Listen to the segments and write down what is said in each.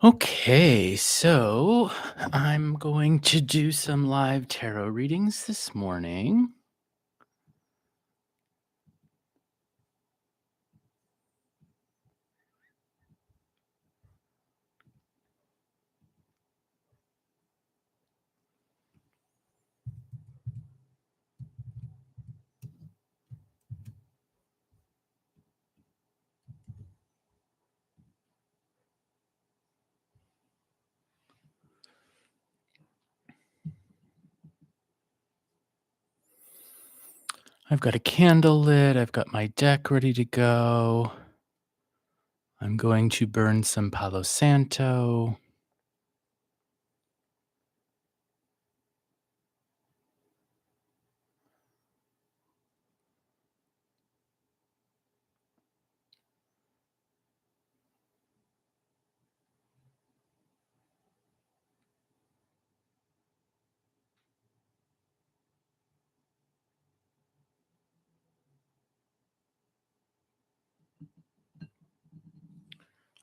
Okay, so I'm going to do some live tarot readings this morning. I've got a candle lit, I've got my deck ready to go. I'm going to burn some Palo Santo.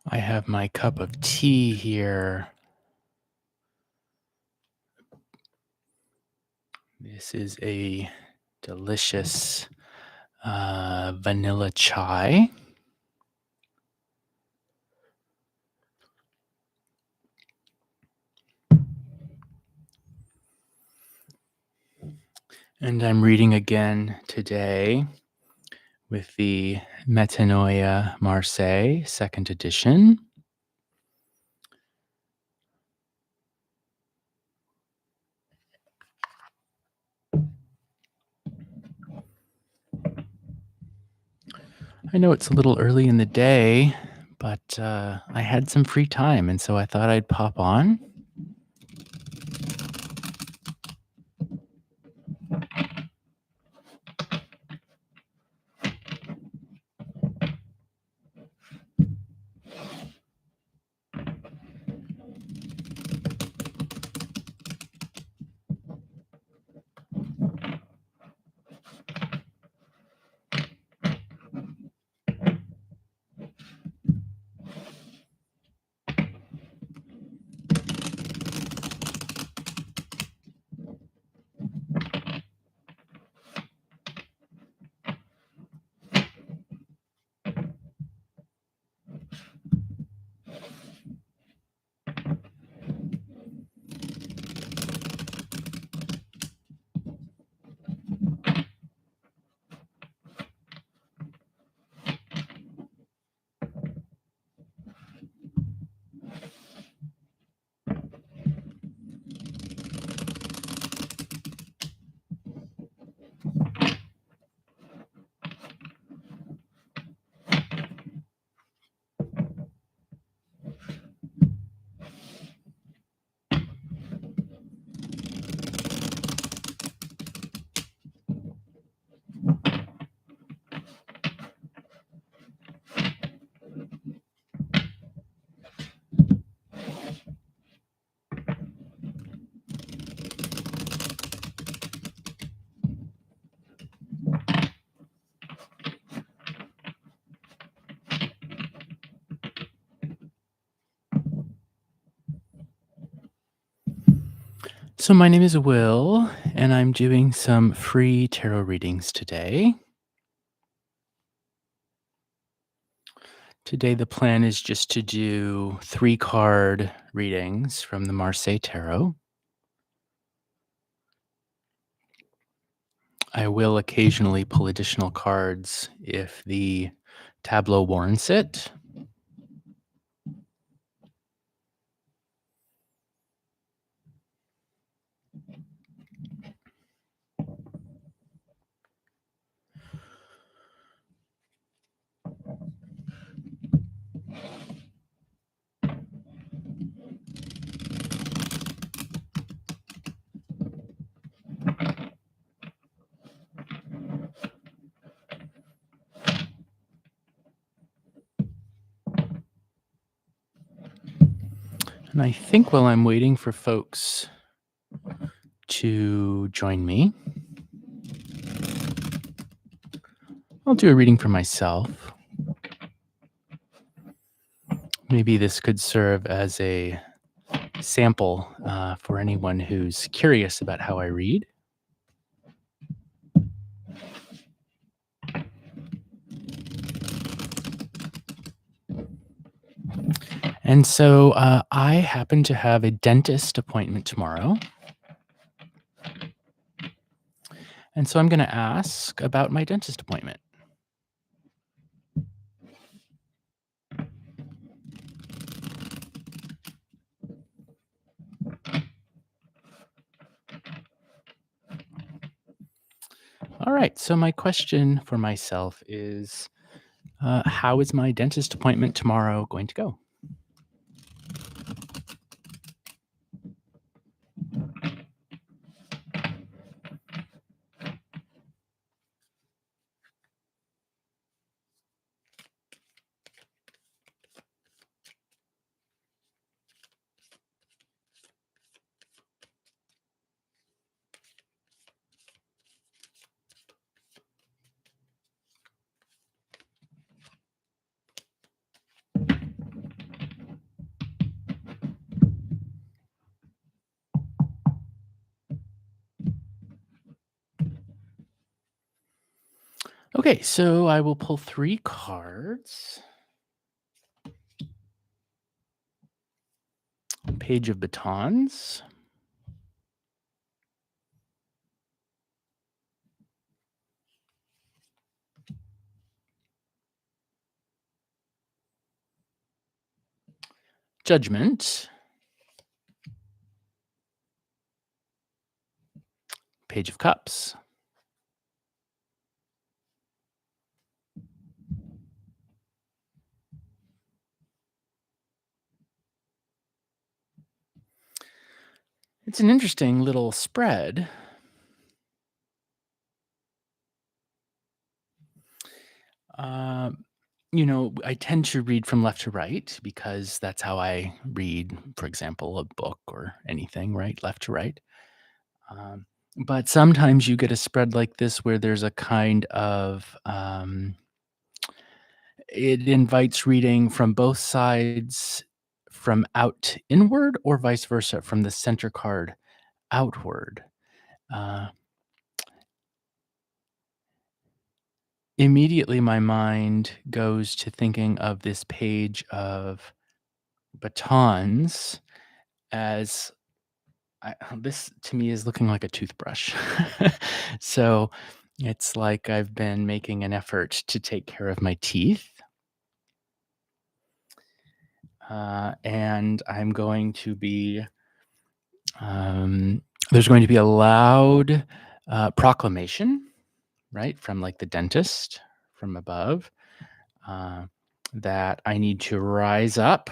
I have my cup of tea here. This is a delicious vanilla chai. And I'm reading again today with the Metanoia Marseille, second edition. I know it's a little early in the day, but I had some free time, and so I thought I'd pop on. So, my name is Will, and I'm doing some free tarot readings today. Today, the plan is just to do 3 card readings from the Marseille Tarot. I will occasionally pull additional cards if the tableau warrants it. And I think while I'm waiting for folks to join me, I'll do a reading for myself. Maybe this could serve as a sample for anyone who's curious about how I read. And so I happen to have a dentist appointment tomorrow. And so I'm going to ask about my dentist appointment. All right. So my question for myself is how is my dentist appointment tomorrow going to go? Okay. So I will pull 3 cards. Page of Batons. Judgment. Page of Cups. It's an interesting little spread. Uh, I tend to read from left to right because that's how I read, for example, a book or anything, right? Left to right. Um, but sometimes you get a spread like this where there's a kind of, it invites reading from both sides from out inward or vice versa from the center card outward. Uh, Immediately, my mind goes to thinking of this page of batons as this to me is looking like a toothbrush. So it's like I've been making an effort to take care of my teeth. And I'm going to be, um, there's going to be a loud proclamation, right, from like the dentist from above uh, that I need to rise up,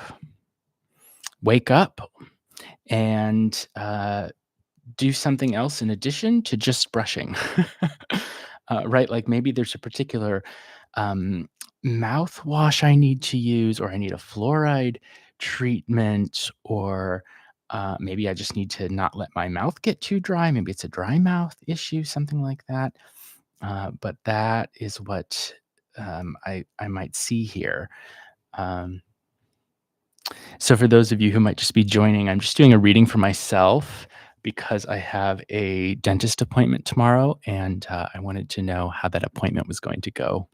wake up, and do something else in addition to just brushing. Right? Like maybe there's a particular um, mouthwash I need to use, or I need a fluoride treatment, or maybe I just need to not let my mouth get too dry. Maybe it's a dry mouth issue, something like that. But that is what I might see here. Um, so, for those of you who might just be joining, I'm just doing a reading for myself because I have a dentist appointment tomorrow, and I wanted to know how that appointment was going to go.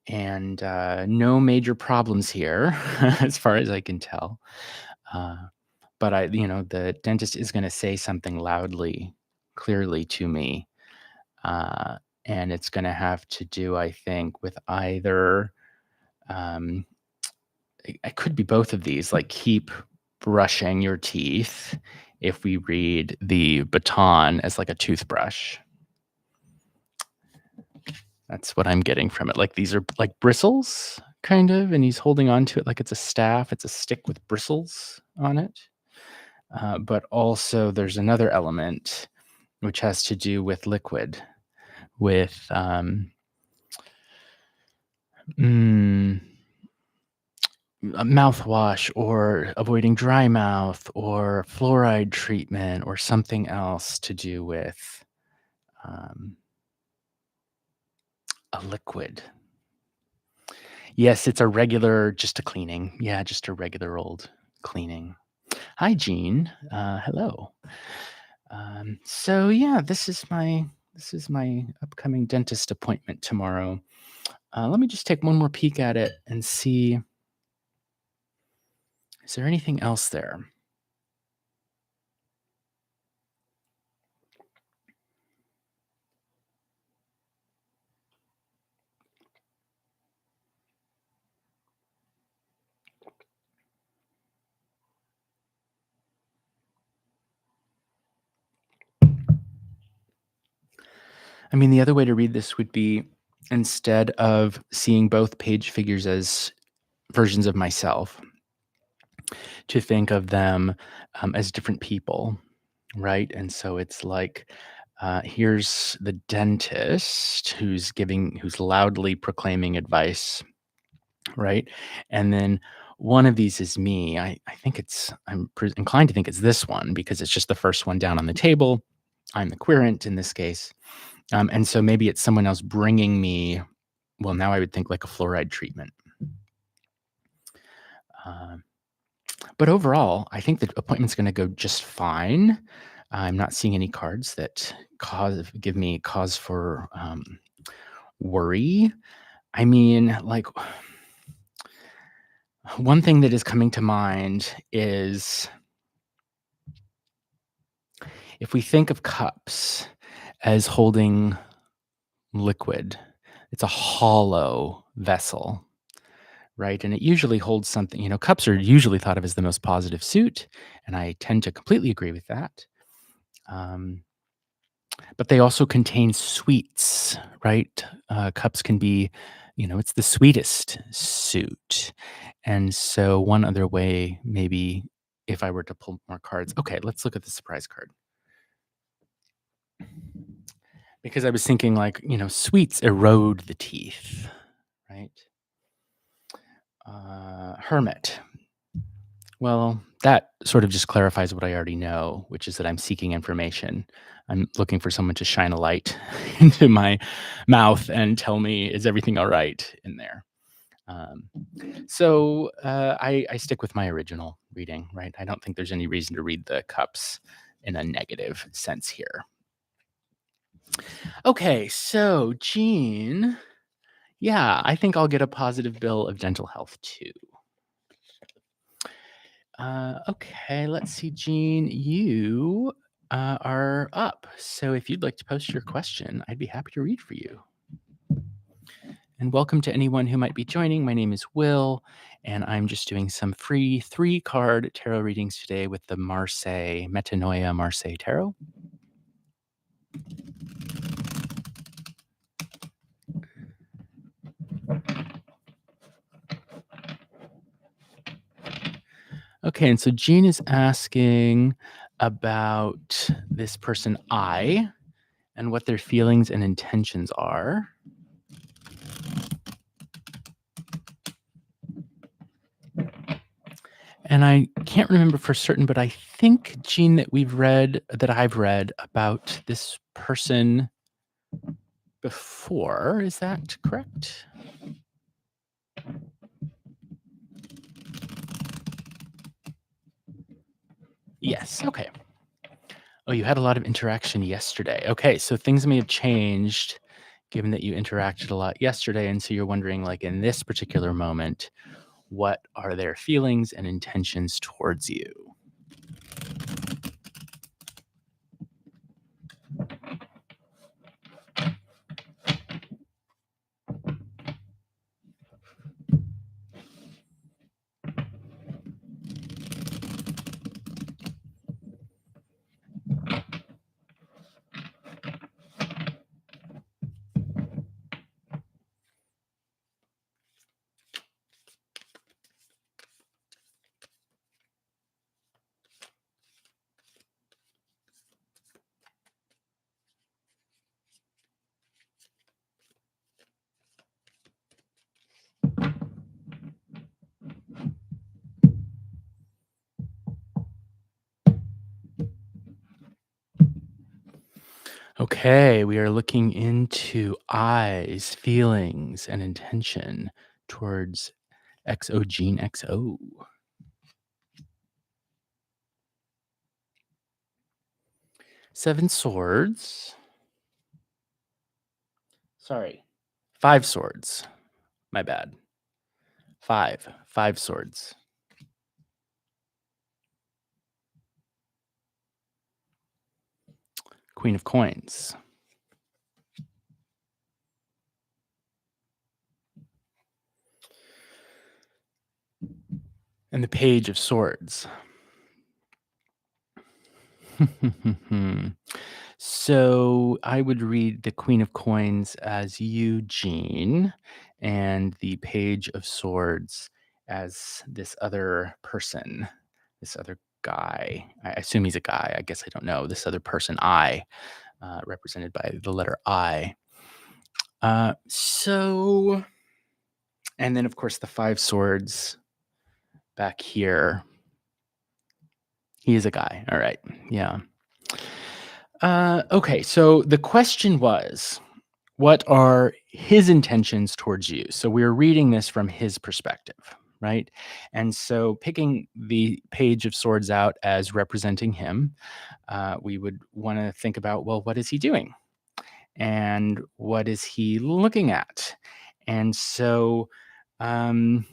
And no major problems here, as far as I can tell. Uh, but the dentist is going to say something loudly, clearly to me, uh, and it's going to have to do, I think, with either. Um, it could be both of these, like keep brushing your teeth if we read the baton as like a toothbrush. That's what I'm getting from it. Like these are like bristles, kind of, and he's holding on to it like it's a staff. It's a stick with bristles on it. But also, there's another element which has to do with liquid, with mm, a mouthwash or avoiding dry mouth or fluoride treatment or something else to do with um, a liquid. Yes, it's a regular just a cleaning. Yeah, just a regular old cleaning. Hi, Jean. Hello. So yeah, this is my upcoming dentist appointment tomorrow. Let me just take one more peek at it and see, is there anything else there? I mean, the other way to read this would be, instead of seeing both page figures as versions of myself, to think of them as different people, right? And so it's like, here's the dentist who's loudly proclaiming advice, right? And then one of these is me. I think inclined to think it's this one because it's just the first one down on the table. I'm the querent in this case. And so maybe it's someone else bringing me, well, now I would think like a fluoride treatment. Um, but overall, I think the appointment's going to go just fine. I'm not seeing any cards that give me cause for worry. I mean, like, one thing that is coming to mind is, if we think of cups as holding liquid, it's a hollow vessel, right? And it usually holds something. Cups are usually thought of as the most positive suit, and I tend to completely agree with that. Um, but they also contain sweets, right? Cups can be, it's the sweetest suit. And so, one other way, maybe if I were to pull more cards, okay, let's look at the surprise card. Because I was thinking, like, sweets erode the teeth, right? Hermit. Well, that sort of just clarifies what I already know, which is that I'm seeking information. I'm looking for someone to shine a light into my mouth and tell me, is everything all right in there? Um, so I stick with my original reading, right? I don't think there's any reason to read the cups in a negative sense here. Okay, so Jean, yeah, I think I'll get a positive bill of dental health too. Okay, let's see, Jean, you are up. So if you'd like to post your question, I'd be happy to read for you. And welcome to anyone who might be joining. My name is Will, and I'm just doing some free 3-card tarot readings today with the Metanoia Marseille Tarot. Okay, and so Jean is asking about this person I and what their feelings and intentions are. And I can't remember for certain, but I think, Jean, that I've read about this person before. Is that correct? Yes. Okay. Oh, you had a lot of interaction yesterday. Okay, so things may have changed given that you interacted a lot yesterday, and so you're wondering, like, in this particular moment, what are their feelings and intentions towards you? Okay, we are looking into eyes, feelings, and intention towards XO gene XO. Seven swords. Sorry. Five swords. My bad. Five swords. Queen of coins. And the page of swords. So I would read the Queen of Coins as Eugene and the Page of Swords as this other person, this other guy. I assume he's a guy. I guess I don't know. This other person, I, represented by the letter I. So, and then of course the five swords back here. He is a guy. All right. Yeah. Okay. So the question was, what are his intentions towards you? So we're reading this from his perspective, right? And so picking the Page of Swords out as representing him, we would want to think about, well, what is he doing? And what is he looking at? And so I'm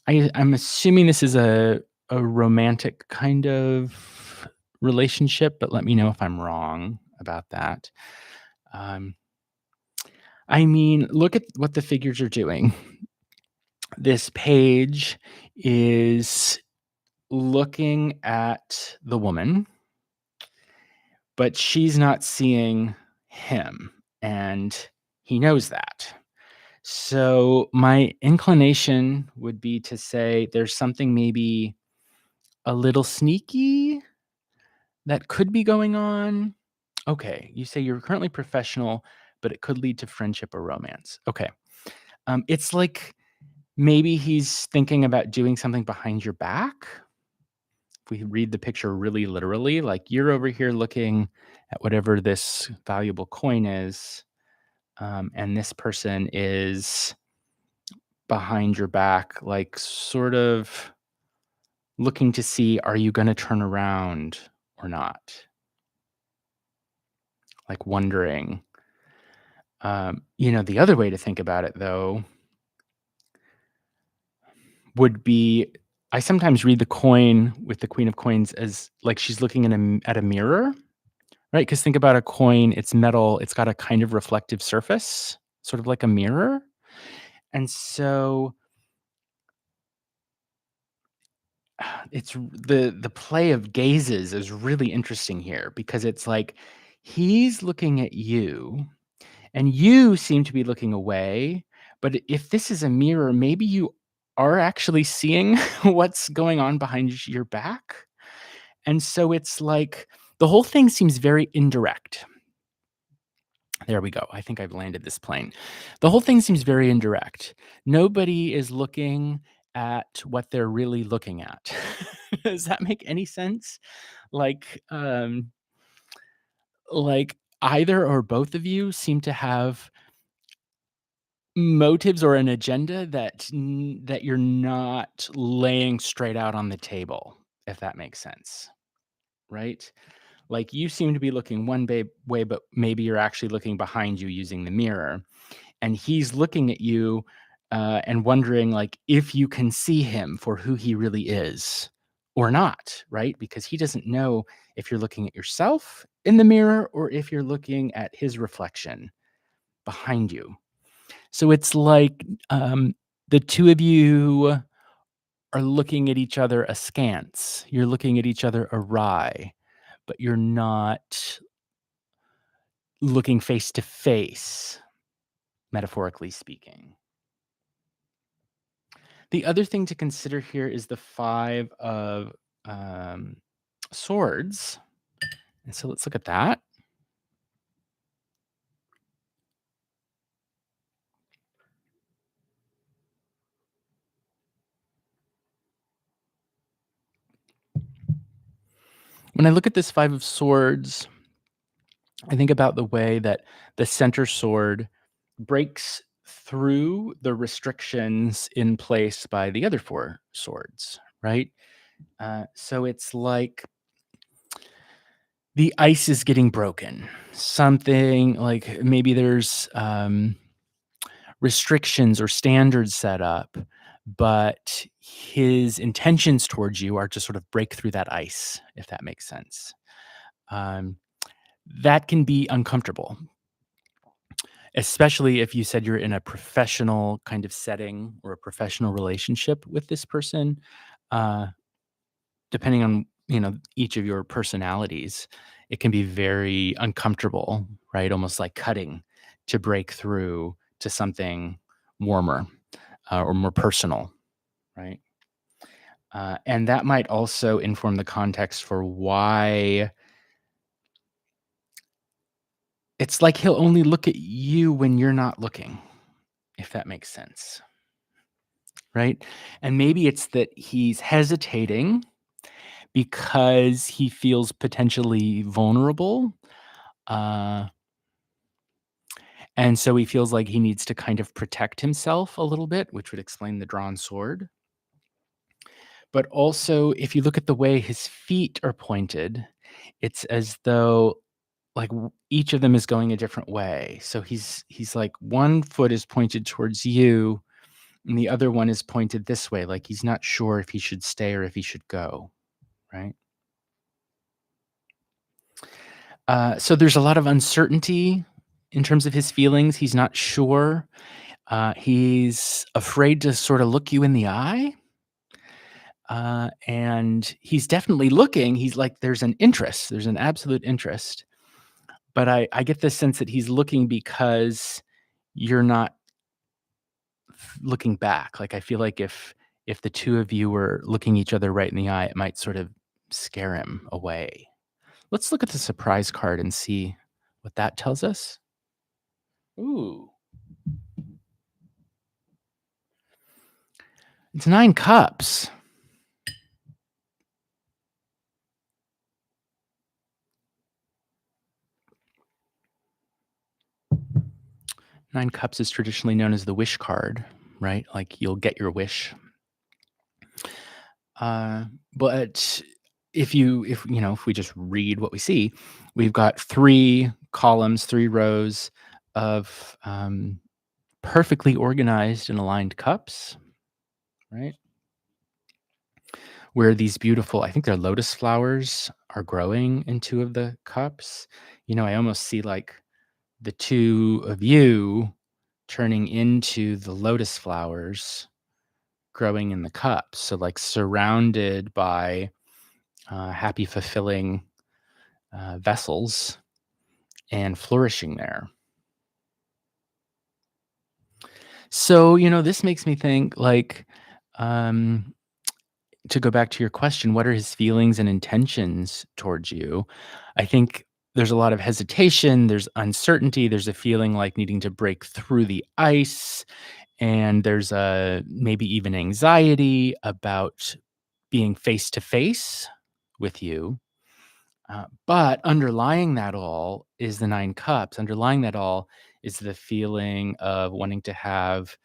assuming this is a romantic kind of relationship, but let me know if I'm wrong about that. I mean, look at what the figures are doing. This page is looking at the woman, but she's not seeing him, and he knows that. So my inclination would be to say there's something maybe a little sneaky that could be going on. Okay, you say you're currently professional, but it could lead to friendship or romance. Okay. It's like maybe he's thinking about doing something behind your back. If we read the picture really literally, like you're over here looking at whatever this valuable coin is, and this person is behind your back, like sort of looking to see, are you going to turn around or not? Like wondering. The other way to think about it, though, would be I sometimes read the coin with the Queen of Coins as like she's looking at a mirror, right? Because think about a coin, it's metal, it's got a kind of reflective surface, sort of like a mirror. And so it's the play of gazes is really interesting here because it's like he's looking at you and you seem to be looking away. But if this is a mirror, maybe you are actually seeing what's going on behind your back. And so it's like the whole thing seems very indirect. There we go. I think I've landed this plane. The whole thing seems very indirect. Nobody is looking at what they're really looking at. Does that make any sense? Like, like either or both of you seem to have motives or an agenda that you're not laying straight out on the table, if that makes sense, right? Like you seem to be looking one way, but maybe you're actually looking behind you using the mirror, and he's looking at you and wondering like if you can see him for who he really is or not, right? Because he doesn't know if you're looking at yourself in the mirror or if you're looking at his reflection behind you. So it's like the two of you are looking at each other askance. You're looking at each other awry, but you're not looking face to face, metaphorically speaking. The other thing to consider here is the five of swords. And so let's look at that. When I look at this five of swords, I think about the way that the center sword breaks through the restrictions in place by the other four swords, right? So it's like the ice is getting broken. Something like maybe there's restrictions or standards set up, but his intentions towards you are to sort of break through that ice, if that makes sense. Um, that can be uncomfortable, especially if you said you're in a professional kind of setting or a professional relationship with this person. Uh, depending on each of your personalities, it can be very uncomfortable, right? Almost like cutting to break through to something warmer or more personal, right? And that might also inform the context for why it's like he'll only look at you when you're not looking, if that makes sense, right? And maybe it's that he's hesitating because he feels potentially vulnerable. Uh, and so he feels like he needs to kind of protect himself a little bit, which would explain the drawn sword. But also, if you look at the way his feet are pointed, it's as though like each of them is going a different way. So he's like one foot is pointed towards you and the other one is pointed this way. Like he's not sure if he should stay or if he should go. Right. So there's a lot of uncertainty in terms of his feelings. He's not sure. He's afraid to sort of look you in the eye. And he's definitely looking. He's like, there's an interest, there's an absolute interest. But I get the sense that he's looking because you're not looking back. Like I feel like if the two of you were looking each other right in the eye, it might sort of scare him away. Let's look at the surprise card and see what that tells us. Ooh, it's 9 cups. Nine cups is traditionally known as the wish card, right? Like you'll get your wish. But if we just read what we see, we've got 3 columns, 3 rows of perfectly organized and aligned cups, right? Where these beautiful, I think they're lotus flowers, are growing in 2 of the cups. I almost see like the 2 of you turning into the lotus flowers growing in the cups. So like surrounded by happy, fulfilling vessels and flourishing there. So, this makes me think like, um, to go back to your question, what are his feelings and intentions towards you? I think there's a lot of hesitation, there's uncertainty, there's a feeling like needing to break through the ice, and there's a maybe even anxiety about being face to face with you. But underlying that all is the 9 cups. Underlying that all is the feeling of wanting to have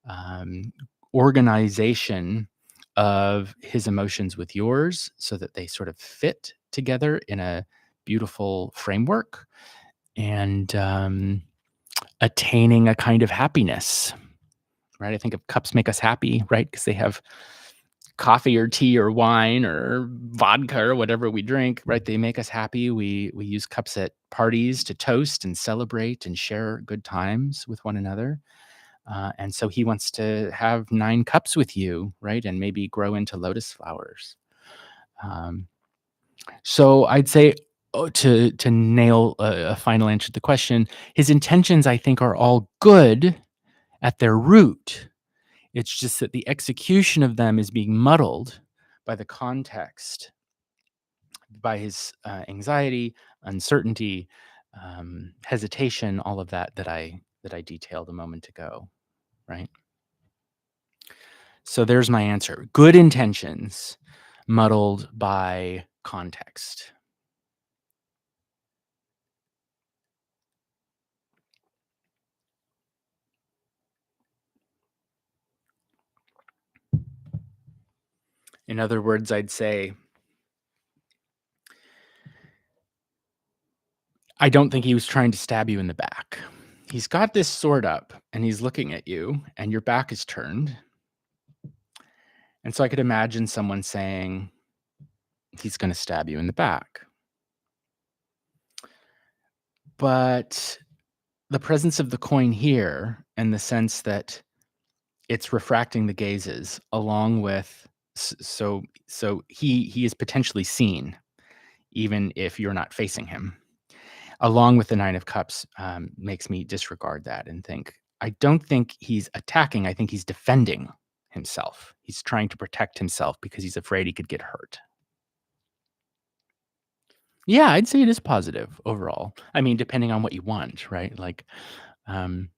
um, organization of his emotions with yours so that they sort of fit together in a beautiful framework and attaining a kind of happiness, right? I think of cups make us happy, right? Because they have coffee or tea or wine or vodka or whatever we drink, right? They make us happy. We use cups at parties to toast and celebrate and share good times with one another. And so he wants to have 9 cups with you, right? And maybe grow into lotus flowers. Um, so I'd say to nail a final answer to the question, his intentions I think are all good at their root. It's just that the execution of them is being muddled by the context, by his anxiety, uncertainty, hesitation, all of that I detailed a moment ago, right? So there's my answer. Good intentions muddled by context. In other words, I'd say, I don't think he was trying to stab you in the back. He's got this sword up and he's looking at you and your back is turned. And so I could imagine someone saying, he's going to stab you in the back. But the presence of the coin here and the sense that it's refracting the gazes along with so he is potentially seen even if you're not facing him, along with the Nine of Cups, makes me disregard that and think, I don't think he's attacking. I think he's defending himself. He's trying to protect himself because he's afraid he could get hurt. Yeah, I'd say it is positive overall. I mean, depending on what you want, right? Like, um,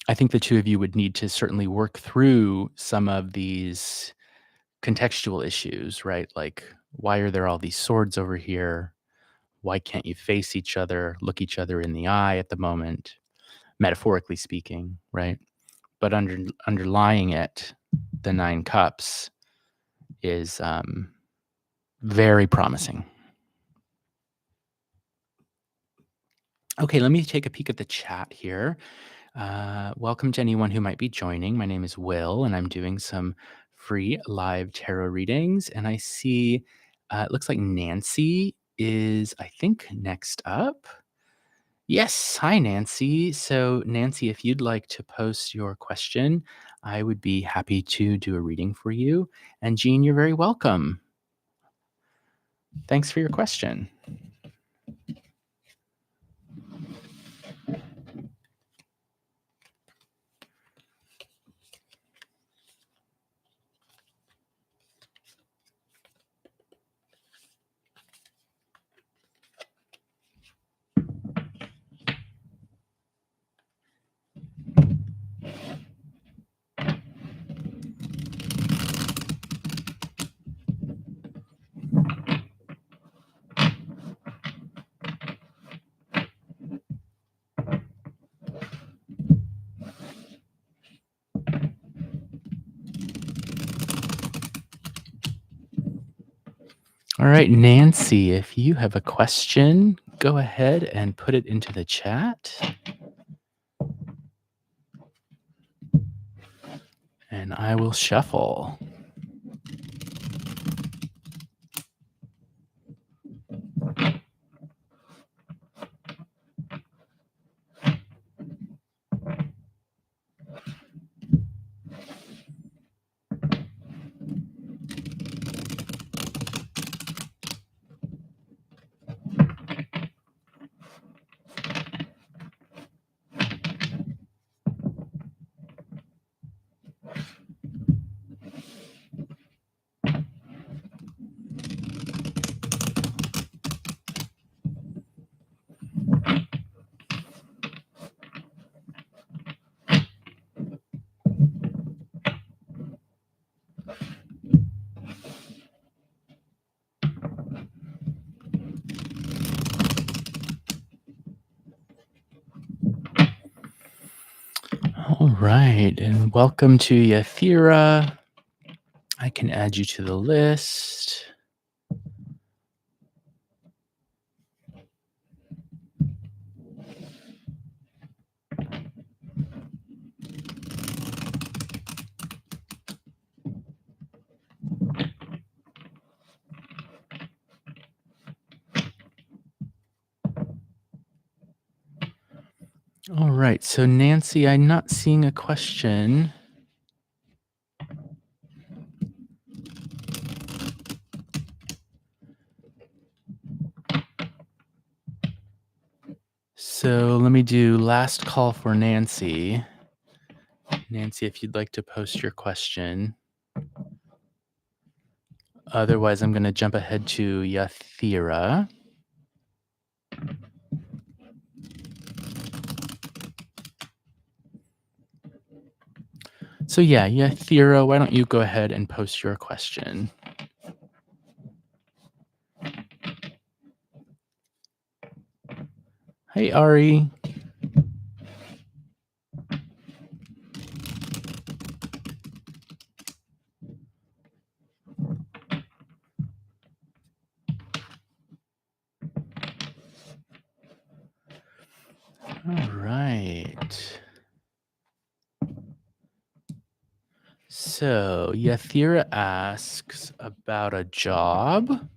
I think the two of you would need to certainly work through some of these contextual issues, right? Like, why are there all these swords over here? Why can't you face each other, look each other in the eye at the moment, metaphorically speaking, right? But underlying it, the Nine Cups is very promising. Okay, let me take a peek at the chat here. Welcome to anyone who might be joining. My name is Will, and I'm doing some free live tarot readings. And I see it looks like Nancy is, I think, next up. Yes. Hi, Nancy. So, Nancy, if you'd like to post your question, I would be happy to do a reading for you. And Jean, you're very welcome. Thanks for your question. All right, Nancy, if you have a question, go ahead and put it into the chat. And I will shuffle. All right, and welcome to Yathira. I can add you to the list. All right, so Nancy, I'm not seeing a question. So let me do last call for Nancy. Nancy, if you'd like to post your question. Otherwise, I'm going to jump ahead to Yathira. So yeah, Yathira, why don't you go ahead and post your question? Hey, Ari. All right. So Yathira asks about a job.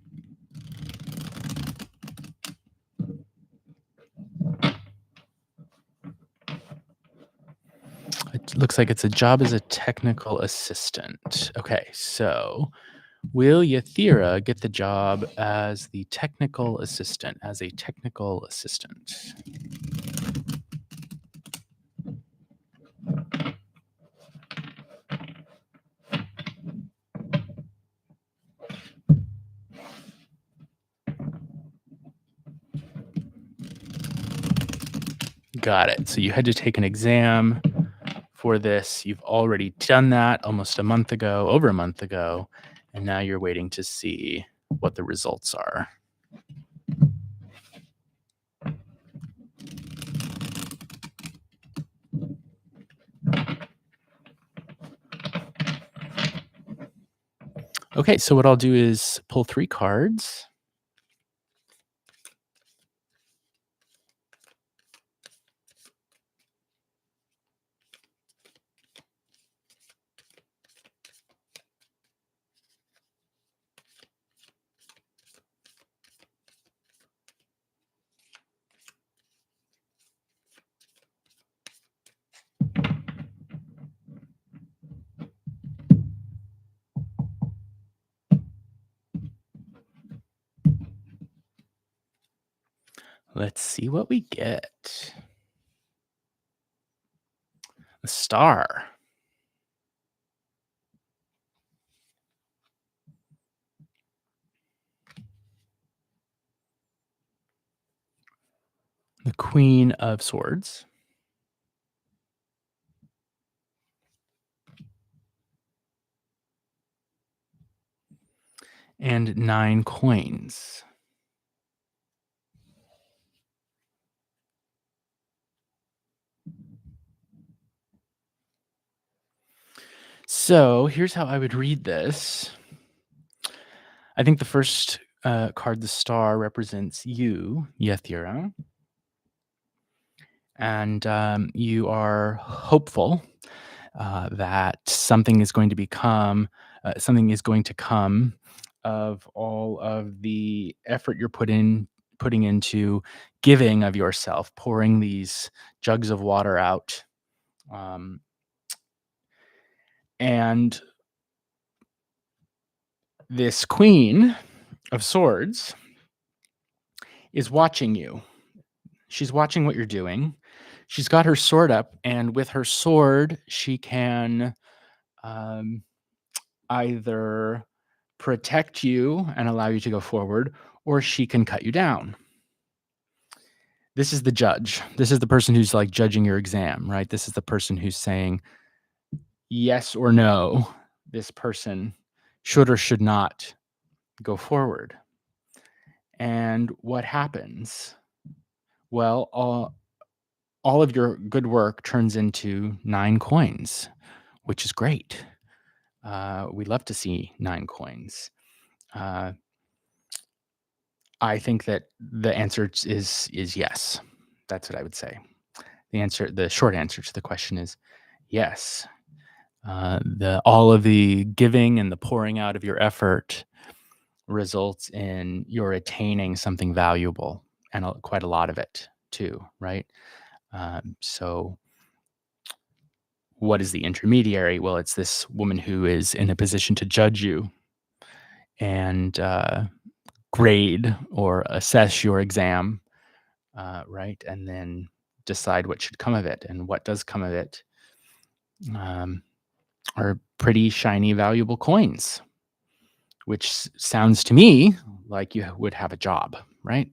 It looks like it's a job as a technical assistant. Okay, so will Yathira get the job as the technical assistant, as a technical assistant? Got it. So you had to take an exam for this. You've already done that almost a month ago, over a month ago, and now you're waiting to see what the results are. Okay, so what I'll do is pull 3 cards. Let's see what we get. The star. The Queen of Swords. And 9 coins. So here's how I would read this. I think the first card, the star, represents you, Yathira. And you are hopeful that something is going to come of all of the effort you're putting into giving of yourself, pouring these jugs of water out. And this Queen of Swords is watching you. She's watching what you're doing. She's got her sword up, and with her sword, she can either protect you and allow you to go forward, or she can cut you down. This is the judge. This is the person who's like judging your exam, right? This is the person who's saying yes or no, this person should or should not go forward. And what happens? Well, all of your good work turns into 9 coins, which is great. We love to see 9 coins. I think that the answer is yes. That's what I would say. The short answer to the question is yes. All of the giving and the pouring out of your effort results in your attaining something valuable, and quite a lot of it too, right? So what is the intermediary? Well, it's this woman who is in a position to judge you and grade or assess your exam, right? And then decide what should come of it. And what does come of it are pretty shiny, valuable coins, which sounds to me like you would have a job, right?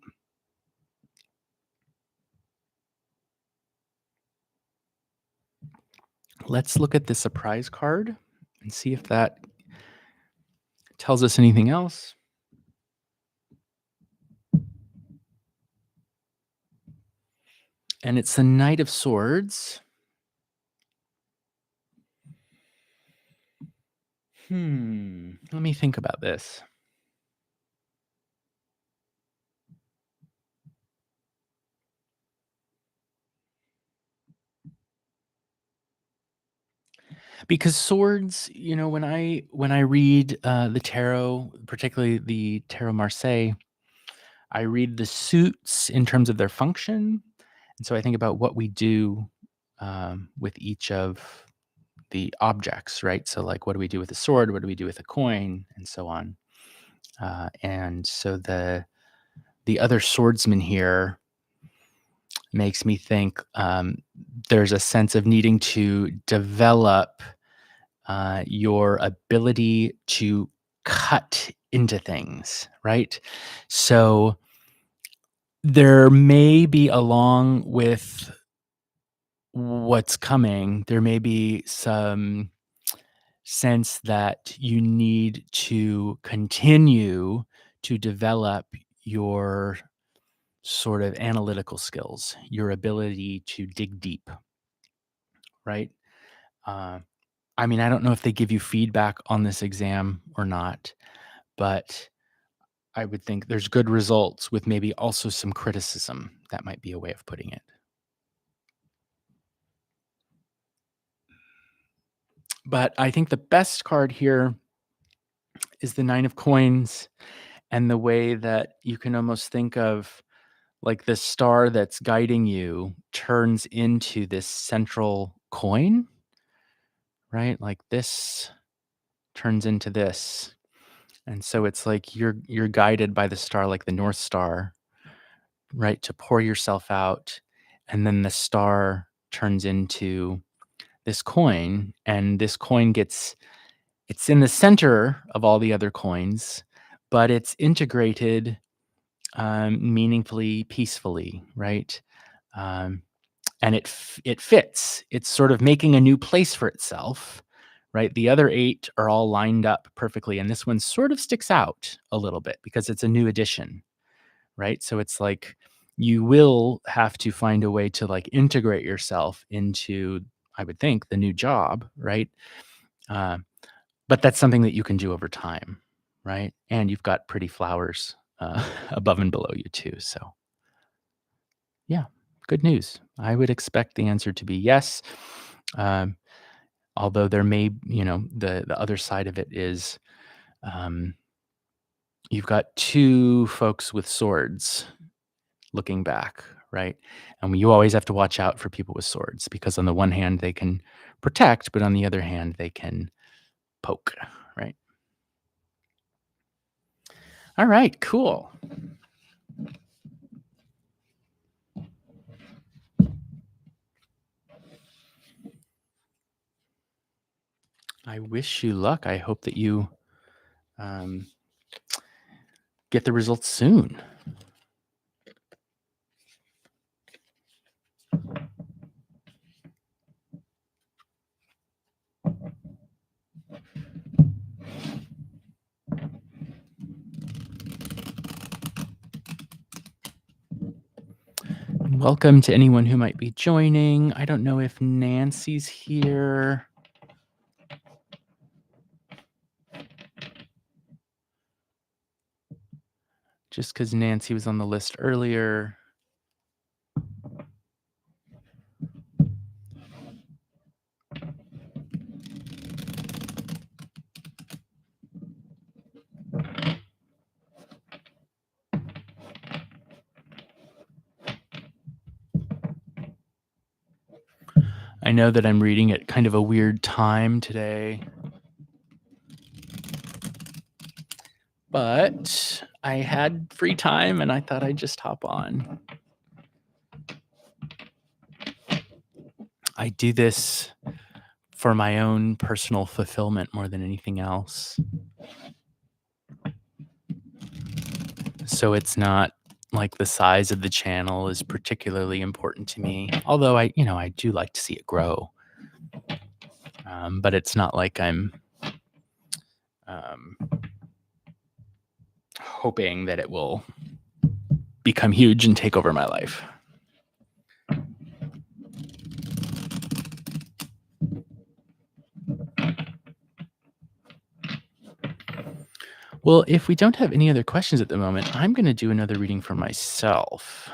Let's look at the surprise card and see if that tells us anything else. And it's the Knight of Swords. Let me think about this. Because swords, when I read the tarot, particularly the Tarot Marseille, I read the suits in terms of their function, and so I think about what we do with each of the objects, right? So, like, what do we do with a sword? What do we do with a coin, and so on. And so the other swordsman here makes me think there's a sense of needing to develop your ability to cut into things, right? So there may be, along with what's coming, there may be some sense that you need to continue to develop your sort of analytical skills, your ability to dig deep, right? Uh, I mean, I don't know if they give you feedback on this exam or not, but I would think there's good results with maybe also some criticism. That might be a way of putting it. But I think the best card here is the Nine of Coins, and the way that you can almost think of like the star that's guiding you turns into this central coin, right? Like this turns into this. And so it's like you're guided by the star, like the North Star, right, to pour yourself out, and then the star turns into this coin, and this coin it's in the center of all the other coins, but it's integrated meaningfully, peacefully, right? Um, and it fits. It's sort of making a new place for itself, right? The other 8 are all lined up perfectly, and this one sort of sticks out a little bit because it's a new addition, right? So it's like you will have to find a way to like integrate yourself into, I would think, the new job, right? Uh, but that's something that you can do over time, right? And you've got pretty flowers above and below you too. So yeah, good news. I would expect the answer to be yes. Um, Although there may, the other side of it is um, you've got 2 folks with swords looking back, right? And you always have to watch out for people with swords because on the one hand they can protect, but on the other hand they can poke, right? All right, cool. I wish you luck. I hope that you um, get the results soon. Welcome to anyone who might be joining. I don't know if Nancy's here. Just because Nancy was on the list earlier. I know that I'm reading at kind of a weird time today, but I had free time and I thought I'd just hop on. I do this for my own personal fulfillment more than anything else. So it's not like the size of the channel is particularly important to me, although I do like to see it grow. But it's not like I'm hoping that it will become huge and take over my life. Well, if we don't have any other questions at the moment, I'm going to do another reading for myself.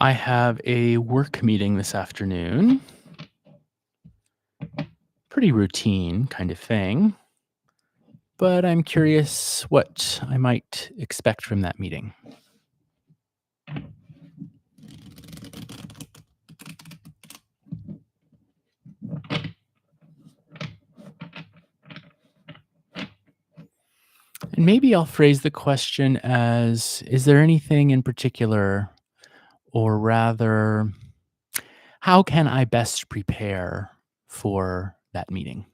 I have a work meeting this afternoon. Pretty routine kind of thing, but I'm curious what I might expect from that meeting. And maybe I'll phrase the question as, is there anything in particular, or rather, how can I best prepare for that meeting?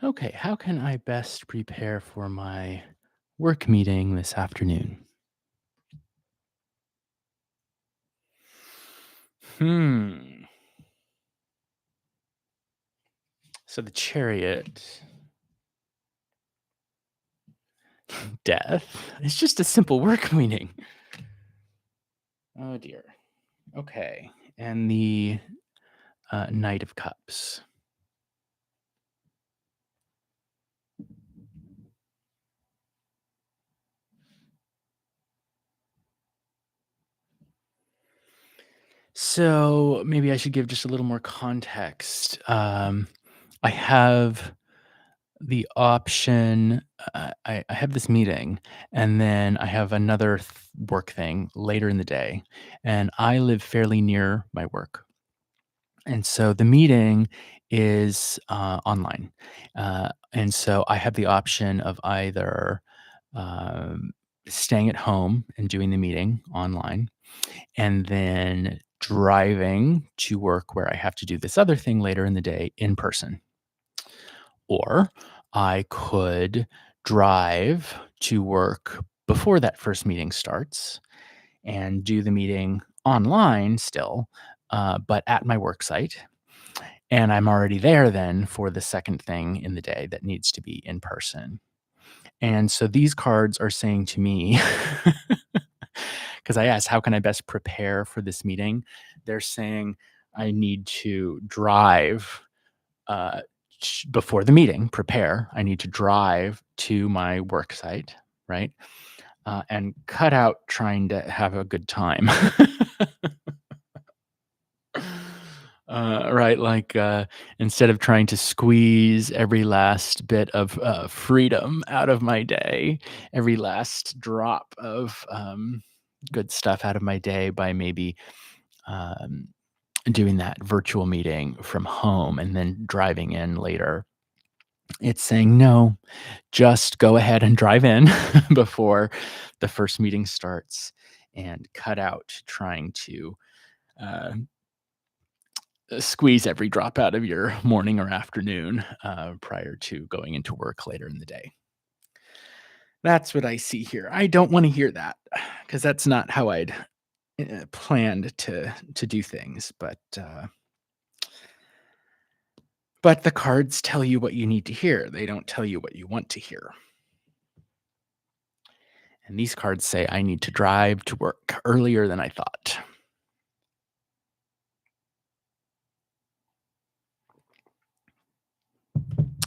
Okay, how can I best prepare for my work meeting this afternoon? Hmm. So the chariot, death. It's just a simple work meeting. Oh dear. Okay. And the Knight of Cups. So maybe I should give just a little more context. I have the option. I have this meeting, and then I have another work thing later in the day, and I live fairly near my work. And so the meeting is online. And so I have the option of either um, staying at home and doing the meeting online, and then driving to work where I have to do this other thing later in the day in person. Or I could drive to work before that first meeting starts and do the meeting online still, but at my work site. And I'm already there then for the second thing in the day that needs to be in person. And so these cards are saying to me, because I asked, how can I best prepare for this meeting? They're saying I need to drive uh, before the meeting, prepare. I need to drive to my work site, right? And cut out trying to have a good time. Right, like, instead of trying to squeeze every last bit of, freedom out of my day, every last drop of, good stuff out of my day by maybe, um, doing that virtual meeting from home and then driving in later. It's saying, "No, just go ahead and drive in before the first meeting starts and cut out trying to, uh, squeeze every drop out of your morning or afternoon prior to going into work later in the day." That's what I see here. I don't want to hear that because that's not how I'd planned to do things. But the cards tell you what you need to hear. They don't tell you what you want to hear. And these cards say I need to drive to work earlier than I thought.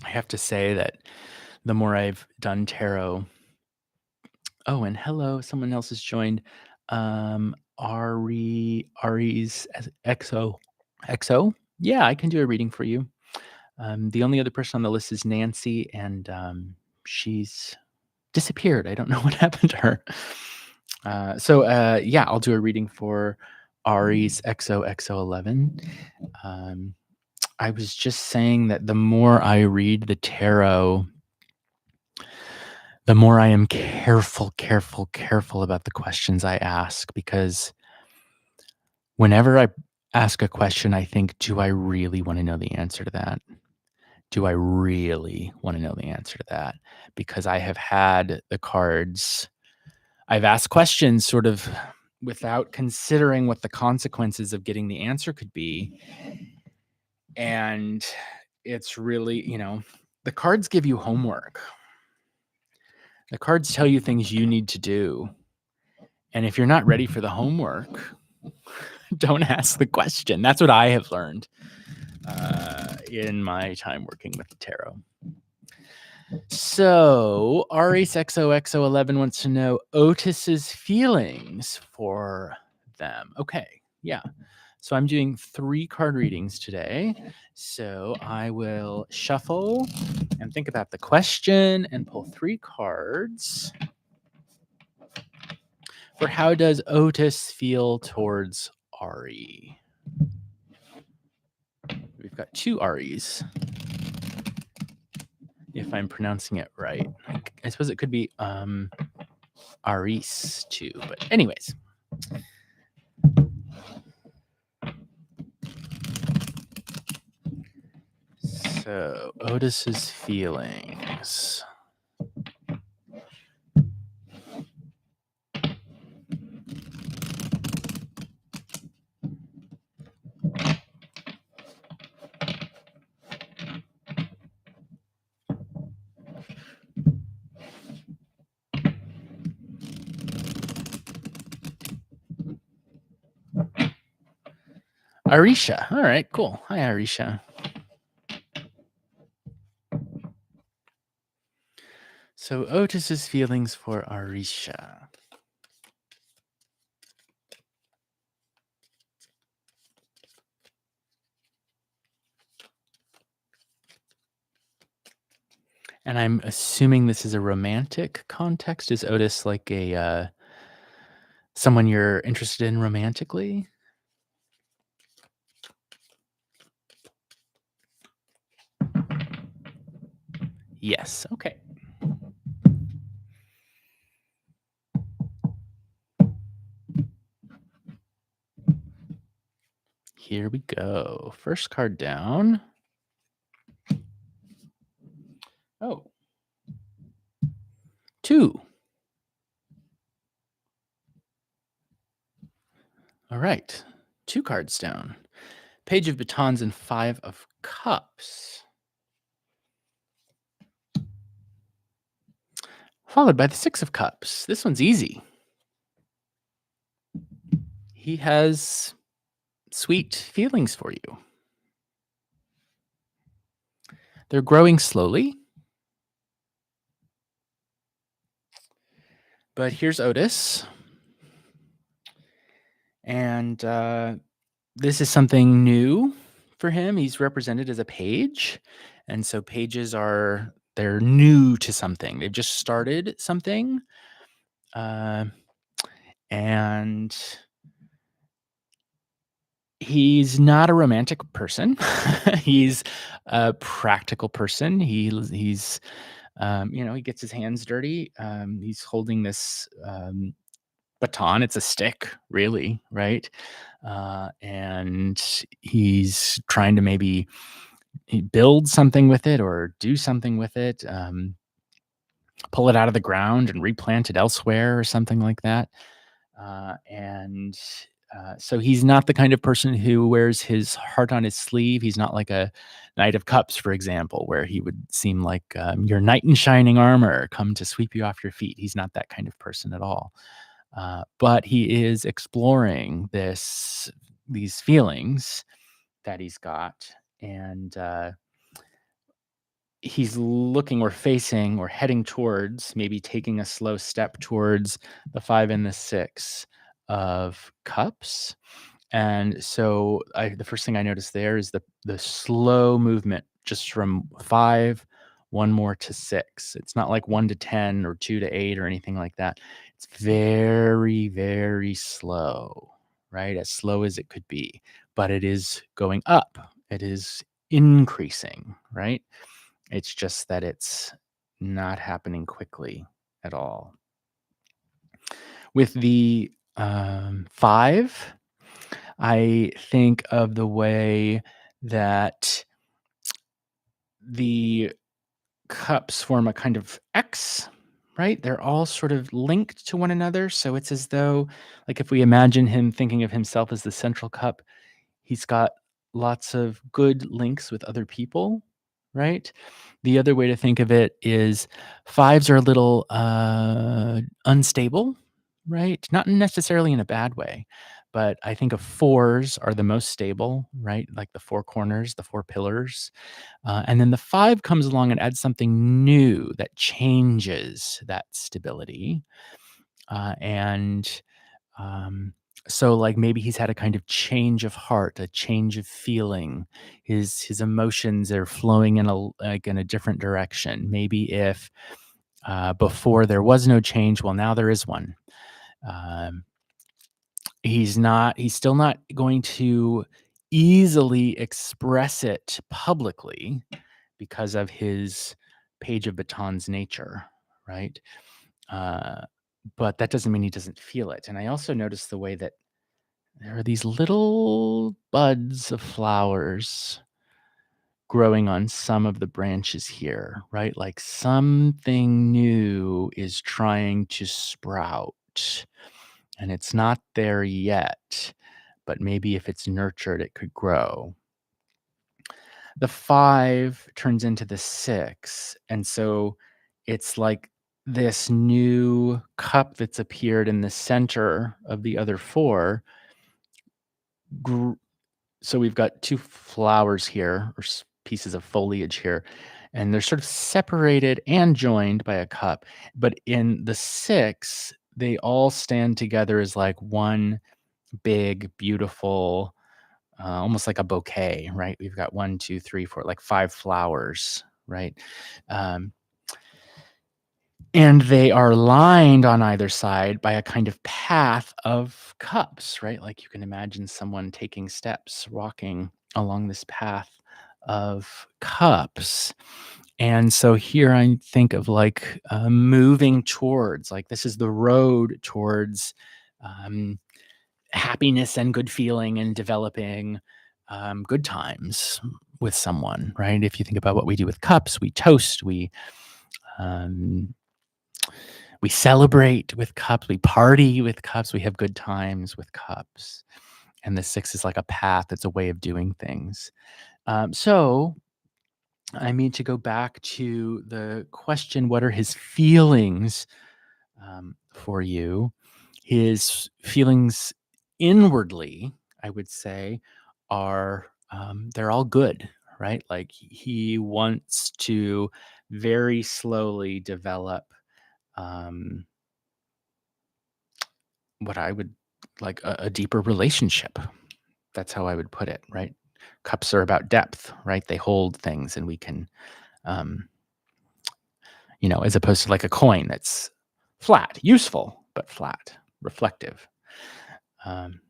I have to say that the more I've done tarot. Oh, and hello, someone else has joined. Ari's XO. XO? Yeah, I can do a reading for you. The only other person on the list is Nancy, and she's disappeared. I don't know what happened to her. Yeah, I'll do a reading for Ari's XOXO11. Um, I was just saying that the more I read the tarot, the more I am careful about the questions I ask, because whenever I ask a question, I think, do I really want to know the answer to that? Do I really want to know the answer to that? Because I have had the cards, I've asked questions sort of without considering what the consequences of getting the answer could be. And it's really, the cards give you homework. The cards tell you things you need to do. And if you're not ready for the homework, don't ask the question. That's what I have learned in my time working with the tarot. So Aries XOXO11 wants to know Otis's feelings for them. Okay, yeah. So I'm doing 3 card readings today. So I will shuffle and think about the question and pull 3 cards for how does Otis feel towards Ari. We've got 2 Aries, if I'm pronouncing it right. I suppose it could be Aris too, but anyways. So Otis's feelings. Arisha. All right, cool. Hi, Arisha. So Otis's feelings for Arisha. And I'm assuming this is a romantic context. Is Otis like a someone you're interested in romantically? Yes. Okay. Here we go. First card down. Oh. 2. All right. 2 cards down. Page of Batons and 5 of Cups. Followed by the 6 of Cups. This one's easy. He has sweet feelings for you. They're growing slowly. But here's Otis. And this is something new for him. He's represented as a page. And so pages they're new to something. They've just started something. And he's not a romantic person. He's a practical person. He's he gets his hands dirty. He's holding this baton. It's a stick, really, right? And he's trying to maybe build something with it or do something with it, pull it out of the ground and replant it elsewhere or something like that. So he's not the kind of person who wears his heart on his sleeve. He's not like a Knight of Cups, for example, where he would seem like your knight in shining armor come to sweep you off your feet. He's not that kind of person at all. But he is exploring these feelings that he's got, and he's looking or facing or heading towards, maybe taking a slow step towards the 5 and the 6 of Cups. And so the first thing I noticed there is the slow movement, just from 5, one more to 6. It's not like 1 to 10 or 2 to 8 or anything like that. It's very, very slow, right? As slow as it could be, but it is going up. It is increasing, right? It's just that it's not happening quickly. at all. With the 5, I think of the way that the cups form a kind of X, right? They're all sort of linked to one another. So it's as though, like, if we imagine him thinking of himself as the central cup, he's got lots of good links with other people, right? The other way to think of it is 5s are a little unstable, right? Not necessarily in a bad way, but I think of 4s are the most stable, right? Like the 4 corners, the 4 pillars. And then the 5 comes along and adds something new that changes that stability. And um, so, like, maybe he's had a kind of change of heart, a change of feeling. His emotions are flowing in a different direction. Maybe if before there was no change, well, now there is one. Um, he's still not going to easily express it publicly because of his Page of Batons nature, right? Uh, but that doesn't mean he doesn't feel it. And I also notice the way that there are these little buds of flowers growing on some of the branches here, right? Like something new is trying to sprout, and it's not there yet, but maybe if it's nurtured, it could grow. The 5 turns into the 6, and so it's like this new cup that's appeared in the center of the other 4. gr So we've got 2 flowers here, or pieces of foliage here, and they're sort of separated and joined by a cup, but in the 6, they all stand together as like one big, beautiful, almost like a bouquet, right? We've got 1, 2, 3, 4, like 5 flowers, right? Um, and they are lined on either side by a kind of path of cups, right? Like you can imagine someone taking steps, walking along this path of cups. And so here I think of like moving towards, like, this is the road towards um, happiness and good feeling and developing good times with someone, right? If you think about what we do with cups, we toast, um, we celebrate with cups, we party with cups, we have good times with cups. And the 6 is like a path, it's a way of doing things. So I mean, to go back to the question, what are his feelings for you? His feelings inwardly, I would say, are they're all good, right? Like he wants to very slowly develop um, what I would like a deeper relationship. That's how I would put it, right? Cups are about depth, right? They hold things, and we can, um, as opposed to like a coin that's flat, useful but flat, reflective. Um,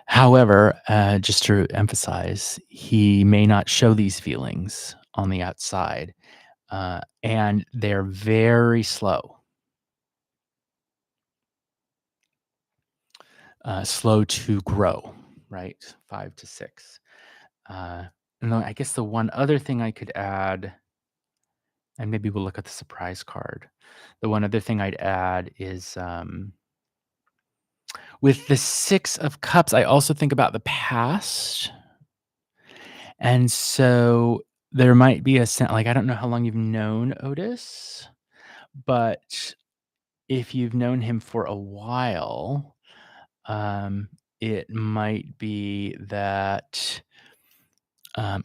However, just to emphasize, he may not show these feelings on the outside, and they're very slow to grow, right? 5 to 6. Uh, and then I guess the one other thing I could add, and maybe we'll look at the surprise card. The one other thing I'd add is with the 6 of cups, I also think about the past. And so there might be a sense, like, I don't know how long you've known Otis, but if you've known him for a while, um, it might be that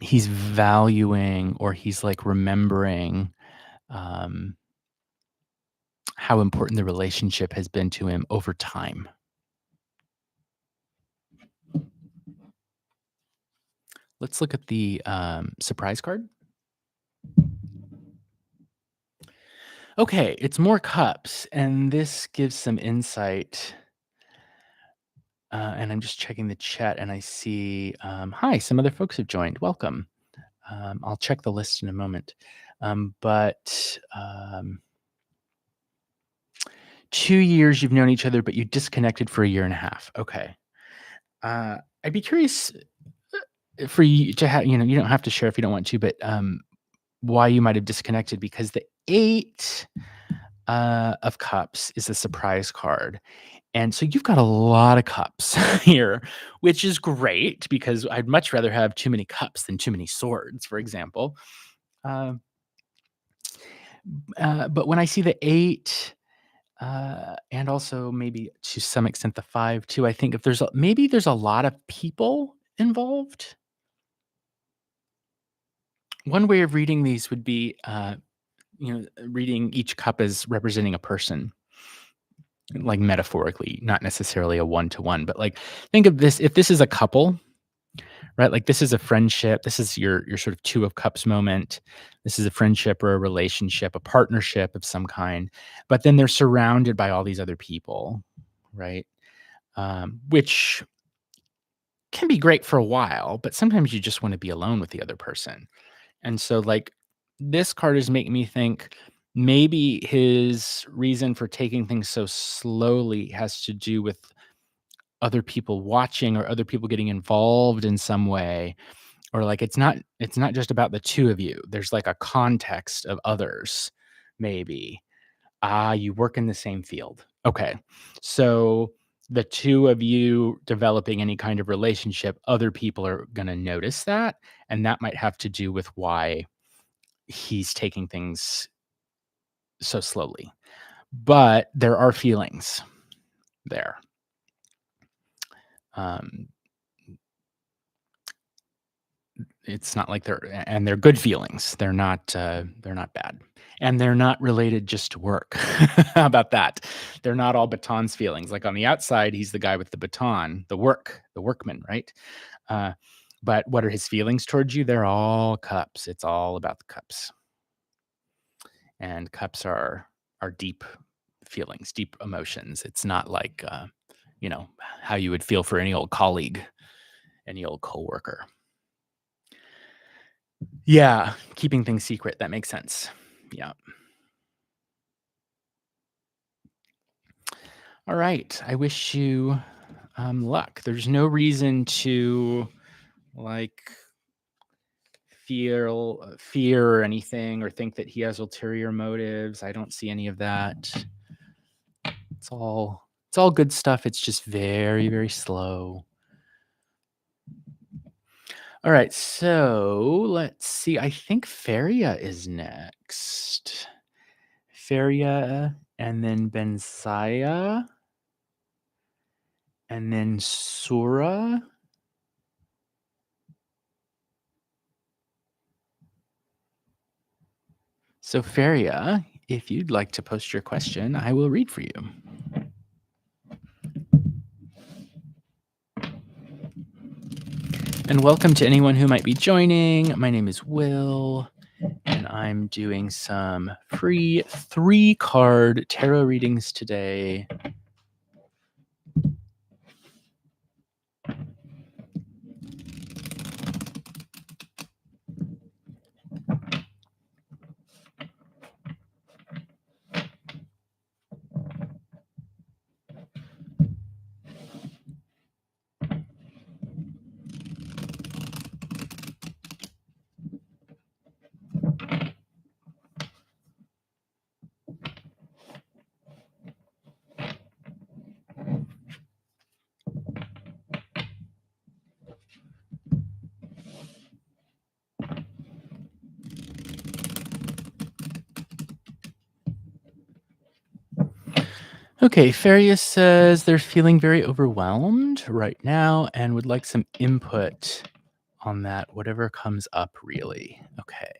he's valuing, or he's like remembering um, how important the relationship has been to him over time. Let's look at the surprise card. Okay, it's more cups, and this gives some insight. And I'm just checking the chat, and I see, hi, some other folks have joined. Welcome. I'll check the list in a moment. But 2 years you've known each other, but you disconnected for a year and a half. Okay. I'd be curious for you to have, you don't have to share if you don't want to, but why you might have disconnected because the eight of cups is a surprise card. And so you've got a lot of cups here, which is great because I'd much rather have too many cups than too many swords, for example. Uh, but when I see the eight, and also maybe to some extent the five too, I think if maybe there's a lot of people involved. One way of reading these would be, reading each cup as representing a person, like metaphorically, not necessarily a one to one, but like think of this if this is a couple, right? Like this is a friendship. This is your sort of two of cups moment. This is a friendship or a relationship, a partnership of some kind. But then they're surrounded by all these other people, right? Which can be great for a while, but sometimes you just want to be alone with the other person. And so, like, this card is making me think maybe his reason for taking things so slowly has to do with other people watching or other people getting involved in some way, or like it's not just about the two of you. There's like a context of others, maybe. Ah, you work in the same field. Okay. So the two of you developing any kind of relationship, other people are going to notice that. And that might have to do with why he's taking things so slowly. But there are feelings there. Um, it's not like they're good feelings. They're not bad. And they're not related just to work. How about that? They're not all Baton's feelings. Like on the outside, he's the guy with the baton, the workman, right? Uh, but what are his feelings towards you? They're all cups. It's all about the cups. And cups are deep feelings, deep emotions. It's not like how you would feel for any old colleague, any old coworker. Yeah, keeping things secret, that makes sense. Yeah. All right. I wish you luck. There's no reason to like fear or anything or think that he has ulterior motives. I don't see any of that. It's all good stuff. It's just very, very slow. All right, so let's see. I think Feria is next. Feria, and then Bensaya, and then Sura. So Feria, if you'd like to post your question, I will read for you. And welcome to anyone who might be joining. My name is Will, and I'm doing some free 3-card tarot readings today. Okay, Feria says they're feeling very overwhelmed right now and would like some input on that, whatever comes up, really. Okay.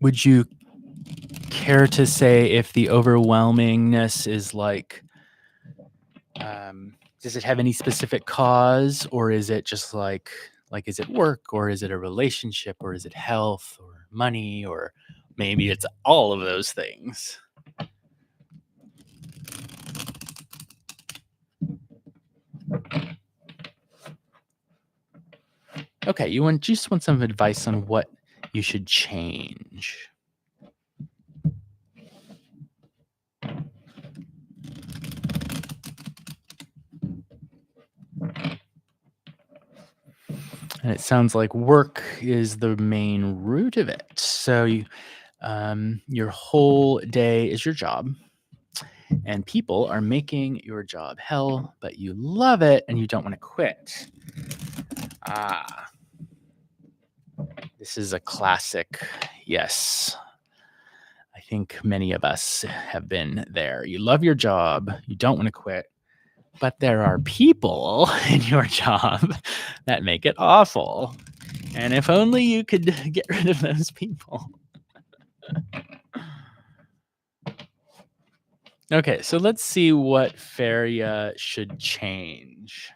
Would you care to say if the overwhelmingness is like, does it have any specific cause, or is it just like is it work, or is it a relationship, or is it health, or money, or maybe it's all of those things? Okay, you just want some advice on what you should change. And it sounds like work is the main root of it. So your whole day is your job, and people are making your job hell, but you love it and you don't want to quit. Ah, this is a classic. Yes. I think many of us have been there. You love your job, you don't want to quit, but there are people in your job that make it awful. And if only you could get rid of those people. Okay, so let's see what Feria should change.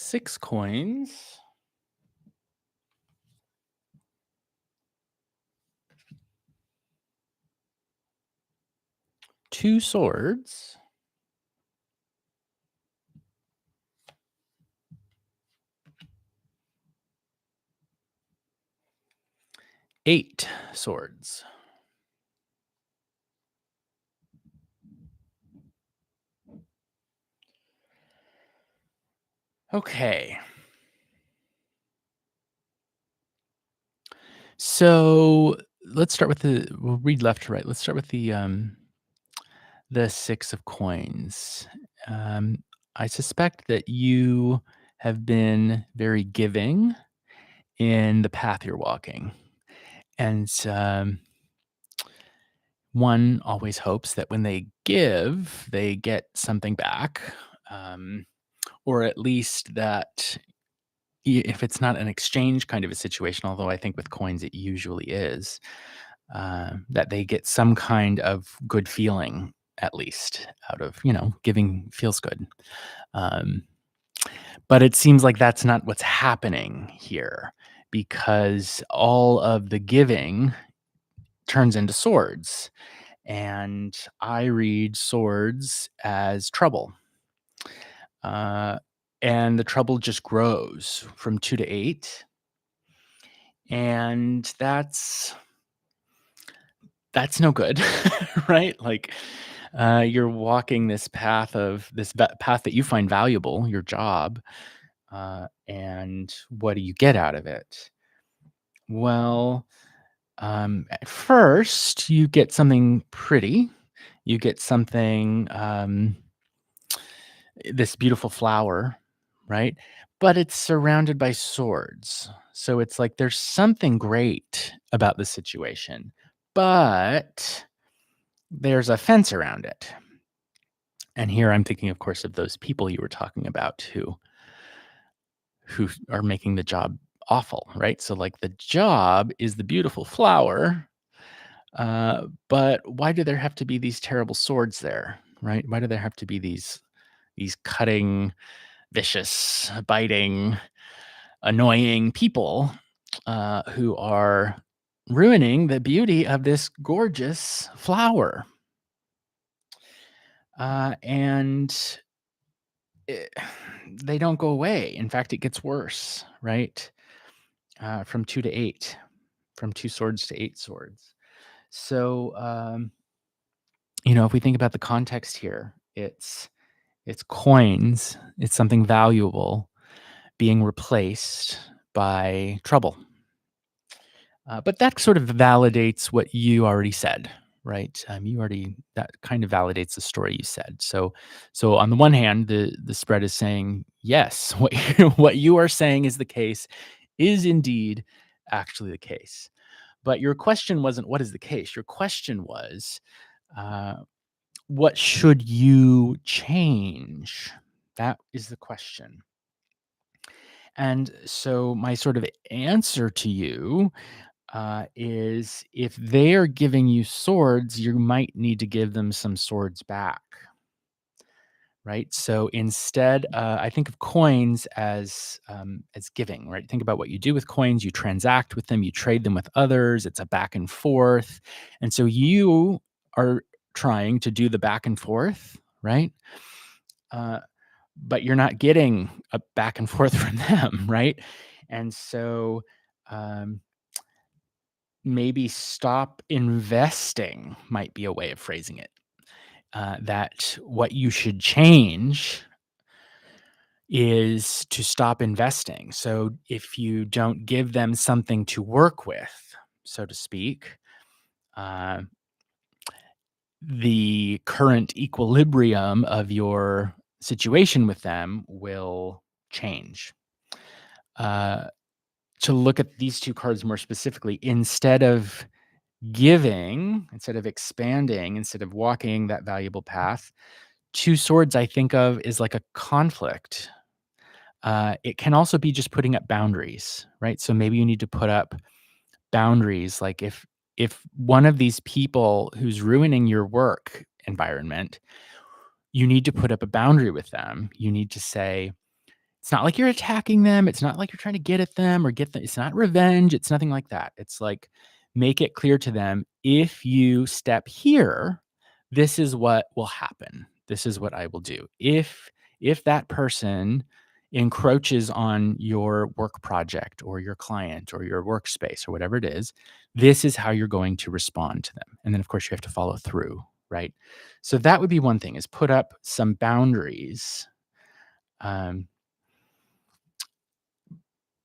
Six coins. Two swords. Eight swords. Okay. So let's start with we'll read left to right. Let's start with the six of coins. Um, I suspect that you have been very giving in the path you're walking. And one always hopes that when they give, they get something back, um, or at least that if it's not an exchange kind of a situation, although I think with coins it usually is, that they get some kind of good feeling at least out of, giving feels good. Um, but it seems like that's not what's happening here because all of the giving turns into swords. And I read swords as trouble. Uh, and the trouble just grows from 2 to 8. And that's no good, right? Like you're walking this path path that you find valuable, your job, and what do you get out of it? Well, at first you get something pretty. You get something, this beautiful flower, right? But it's surrounded by swords. So it's like there's something great about the situation, but there's a fence around it. And here I'm thinking, of course, of those people you were talking about who are making the job awful, right? So like the job is the beautiful flower, but why do there have to be these terrible swords there, right? Why do there have to be these cutting, vicious, biting, annoying people who are ruining the beauty of this gorgeous flower? And it, they don't go away. In fact, it gets worse, right? From 2 to 8, from two swords to eight swords. So, if we think about the context here, it's coins, it's something valuable being replaced by trouble. But that sort of validates what you already said, right? That kind of validates the story you said. So on the one hand, the spread is saying yes, what you are saying is the case, is indeed actually the case. But your question wasn't what is the case. Your question was, uh, what should you change? That is the question. And so my sort of answer to you is if they are giving you swords, you might need to give them some swords back. Right. So instead, I think of coins as giving. Right. Think about what you do with coins. You transact with them. You trade them with others. It's a back and forth. And so you are trying to do the back and forth. Right. Uh, but you're not getting a back and forth from them. Right. And so um, maybe stop investing might be a way of phrasing it. That what you should change is to stop investing. So if you don't give them something to work with, so to speak, uh, the current equilibrium of your situation with them will change. Uh, to look at these two cards more specifically, instead of giving, instead of expanding, instead of walking that valuable path, two swords I think of is like a conflict. It can also be just putting up boundaries, right? So maybe you need to put up boundaries. Like if one of these people who's ruining your work environment, you need to put up a boundary with them. You need to say, it's not like you're attacking them. It's not like you're trying to get at them or get them. It's not revenge. It's nothing like that. It's like make it clear to them if you step here, this is what will happen. This is what I will do. If that person encroaches on your work project or your client or your workspace or whatever it is, this is how you're going to respond to them. And then of course you have to follow through, right? So that would be one thing is put up some boundaries. Um,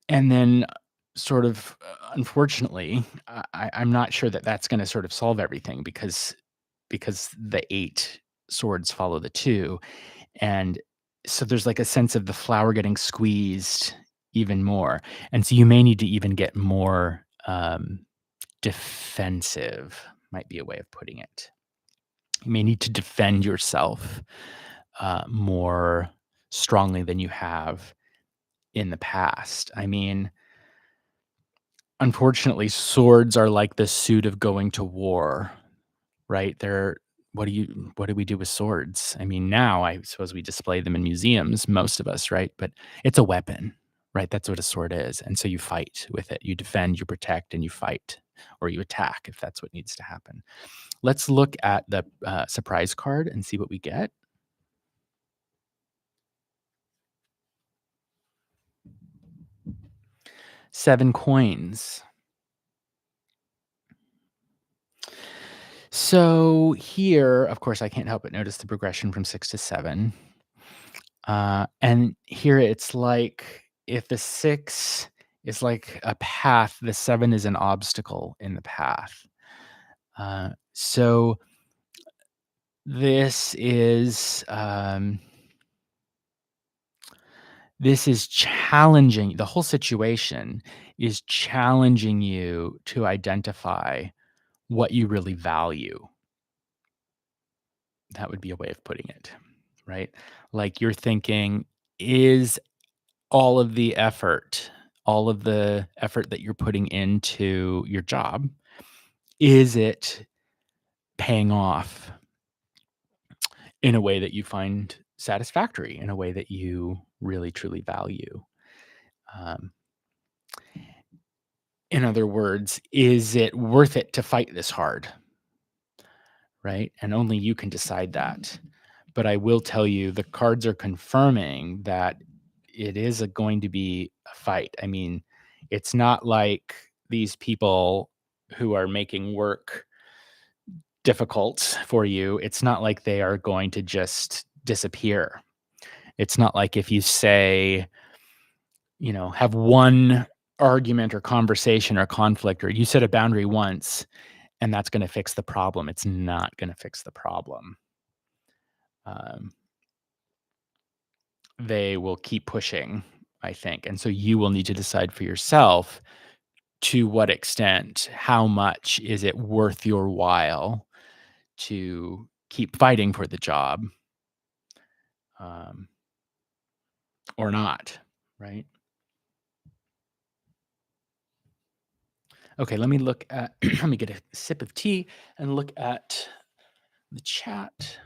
And then sort of, unfortunately, I'm not sure that that's gonna sort of solve everything because the 8 swords follow the 2, and so there's, like, a sense of the flour getting squeezed even more, and so you may need to even get more, defensive, might be a way of putting it. You may need to defend yourself, more strongly than you have in the past. I mean, unfortunately, swords are like the suit of going to war, right? They're what do we do with swords? I mean, now I suppose we display them in museums, most of us, right? But it's a weapon, right? That's what a sword is. And so you fight with it. You defend, you protect, and you fight, or you attack if that's what needs to happen. Let's look at the surprise card and see what we get. 7 coins. So here, of course, I can't help but notice the progression from 6 to 7. And here it's like if the 6 is like a path, the 7 is an obstacle in the path. So this is this is challenging. The whole situation is challenging you to identify what you really value. That would be a way of putting it, right? Like you're thinking, is all of the effort that you're putting into your job, is it paying off in a way that you find satisfactory, in a way that you really truly value? Um, in other words, is it worth it to fight this hard? Right? And only you can decide that. But I will tell you, the cards are confirming that it is going to be a fight. I mean, it's not like these people who are making work difficult for you, it's not like they are going to just disappear. It's not like if you say, have one argument or conversation or conflict, or you set a boundary once and that's going to fix the problem. It's not going to fix the problem. Um, they will keep pushing, I think. And so you will need to decide for yourself to what extent, how much is it worth your while to keep fighting for the job? Um, or not, right? Okay, let me look at let me get a sip of tea and look at the chat.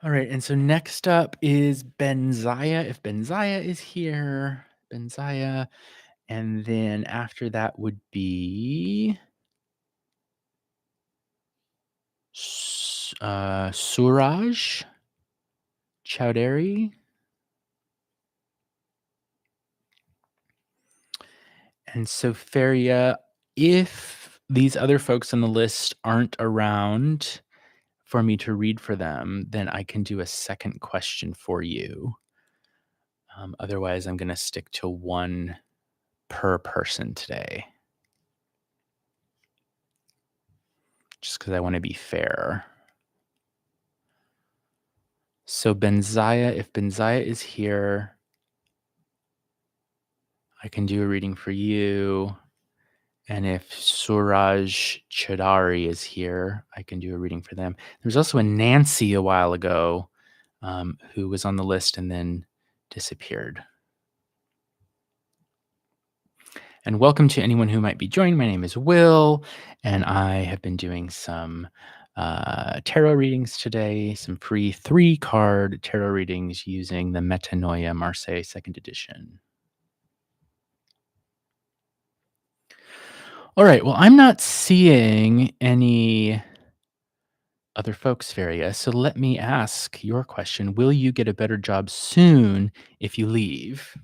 All right, and so next up is Benziah. If Benziah is here, Benziah, and then after that would be Suraj Chowdhury. And so Feria, if these other folks on the list aren't around for me to read for them, then I can do a second question for you. Otherwise, I'm going to stick to one per person today, just because I want to be fair. So Benziah, if Benziah is here, I can do a reading for you. And if Suraj Chadari is here, I can do a reading for them. There was also a Nancy a while ago who was on the list and then disappeared. And welcome to anyone who might be joining. My name is Will, and I have been doing some tarot readings today, some free 3-card tarot readings using the Metanoia Marseille 2nd edition. All right, well, I'm not seeing any other folks, Feria, so let me ask your question. Will you get a better job soon if you leave?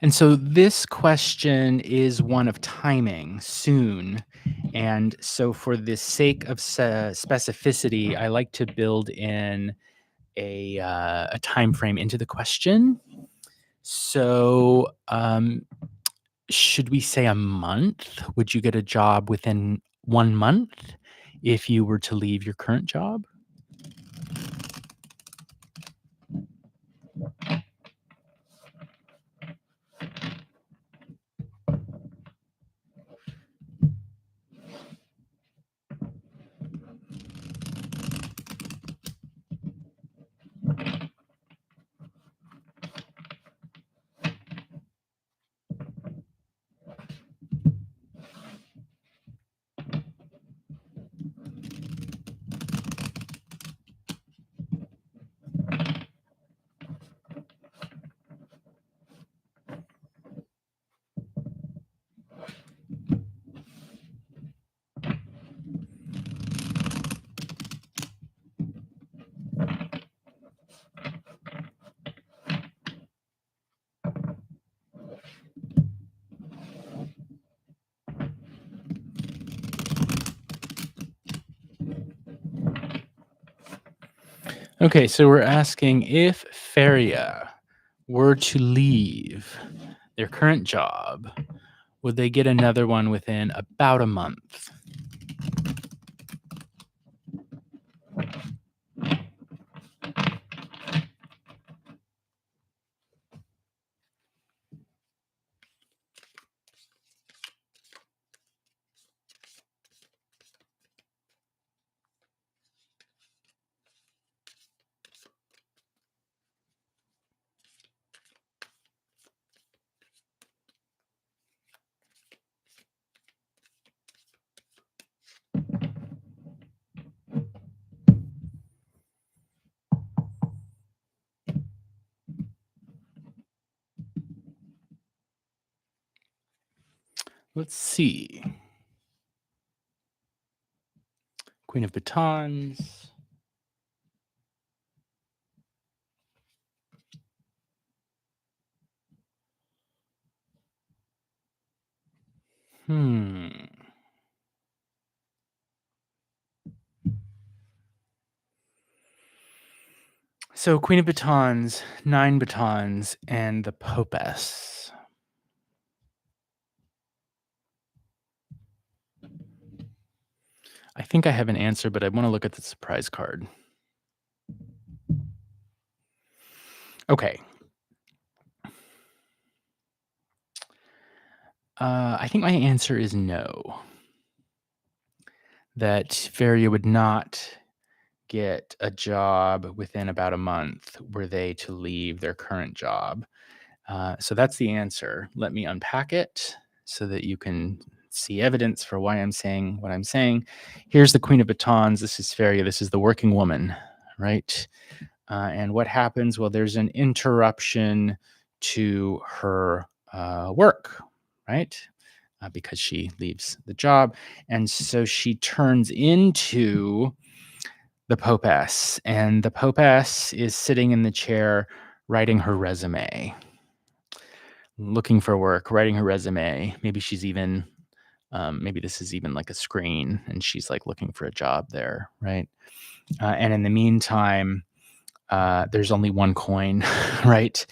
And so this question is one of timing, soon. And so for the sake of specificity, I like to build in a time frame into the question. So should we say a month? Would you get a job within 1 month if you were to leave your current job? Okay, so we're asking if Feria were to leave their current job, would they get another one within about a month? Let's see. Queen of Batons. So Queen of Batons, 9 batons, and the Popess. I think I have an answer, but I want to look at the surprise card. Okay. I think my answer is no. That Feria would not get a job within about a month were they to leave their current job. So that's the answer. Let me unpack it so that you can see evidence for why I'm saying what I'm saying. Here's the Queen of Batons. This is Feria. This is the working woman, right? And what happens? Well, there's an interruption to her work, right? Because she leaves the job. And so she turns into the Popess. And the Popess is sitting in the chair writing her resume, looking for work, writing her resume. Maybe she's even, maybe this is even like a screen and she's like looking for a job there, right? And in the meantime, there's only one coin, right?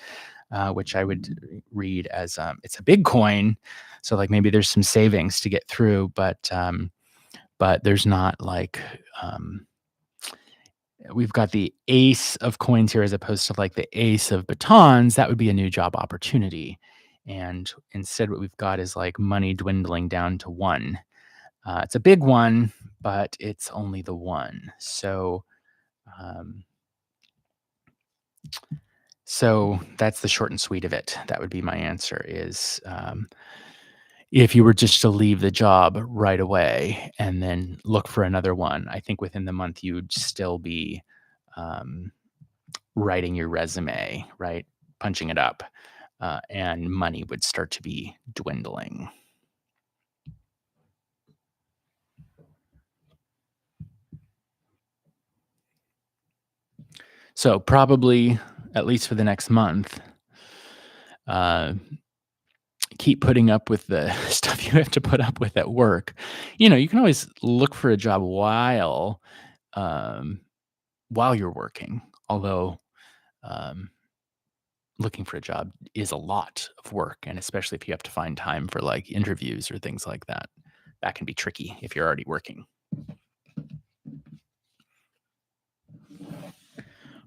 Which I would read as it's a big coin. So like maybe there's some savings to get through, but there's not like we've got the ace of coins here as opposed to like the ace of batons. That would be a new job opportunity. And instead, what we've got is like money dwindling down to one. It's a big one, but it's only the one. Um, so that's the short and sweet of it. That would be my answer is if you were just to leave the job right away and then look for another one, I think within the month you'd still be um, writing your resume, right? Punching it up, and money would start to be dwindling. So probably at least for the next month, uh, keep putting up with the stuff you have to put up with at work. You can always look for a job um, while you're working, although um, looking for a job is a lot of work, and especially if you have to find time for like interviews or things like that, that can be tricky if you're already working.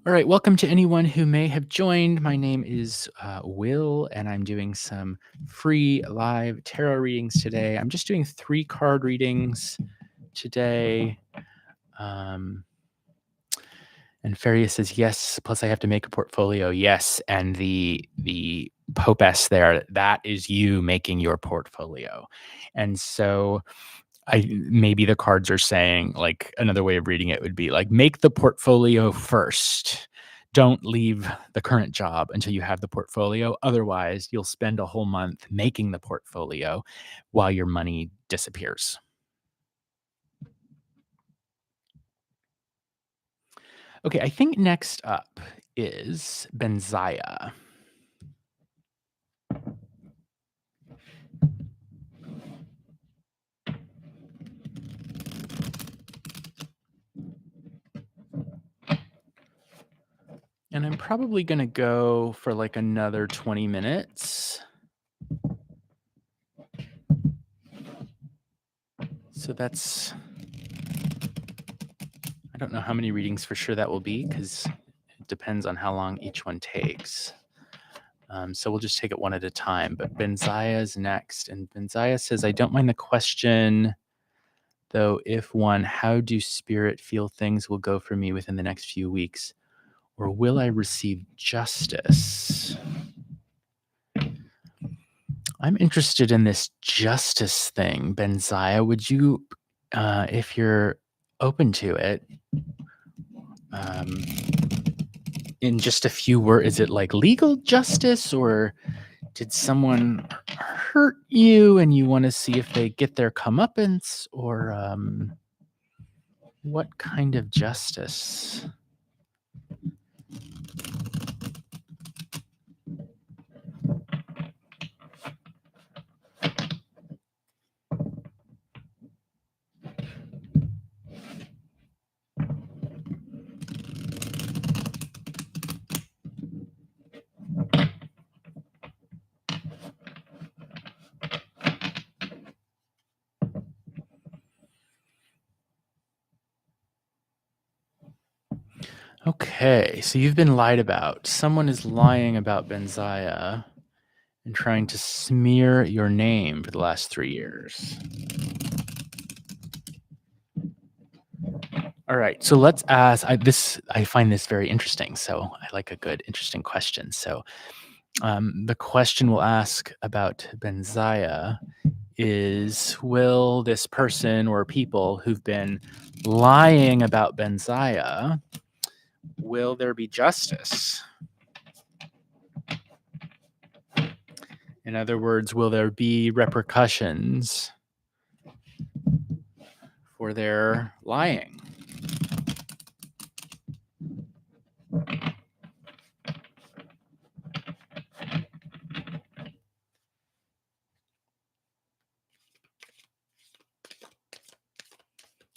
All right, welcome to anyone who may have joined. My name is Will, and I'm doing some free live tarot readings today. I'm just doing 3 card readings today. And Feria says yes. Plus, I have to make a portfolio. Yes, and the Popess there, that is you making your portfolio. And so maybe the cards are saying, like, another way of reading it would be like, make the portfolio first. Don't leave the current job until you have the portfolio. Otherwise, you'll spend a whole month making the portfolio while your money disappears. Okay, I think next up is Benzaya. And I'm probably going to go for like another 20 minutes. So that's, I don't know how many readings for sure that will be because it depends on how long each one takes. So we'll just take it one at a time. But Benzaya is next. And Benzaya says, I don't mind the question, though, if one, how do spirit feel things will go for me within the next few weeks? Or will I receive justice? I'm interested in this justice thing. Benzaya, would you, if you're open to it, um, in just a few words, is it like legal justice or did someone hurt you and you want to see if they get their comeuppance or what kind of justice? Okay, so you've been lied about. Someone is lying about Benzaya and trying to smear your name for the last 3 years. All right, so let's ask. I find this very interesting. So I like a good, interesting question. So the question we'll ask about Benzaya is: will this person or people who've been lying about Benzaya, will there be justice? In other words, will there be repercussions for their lying?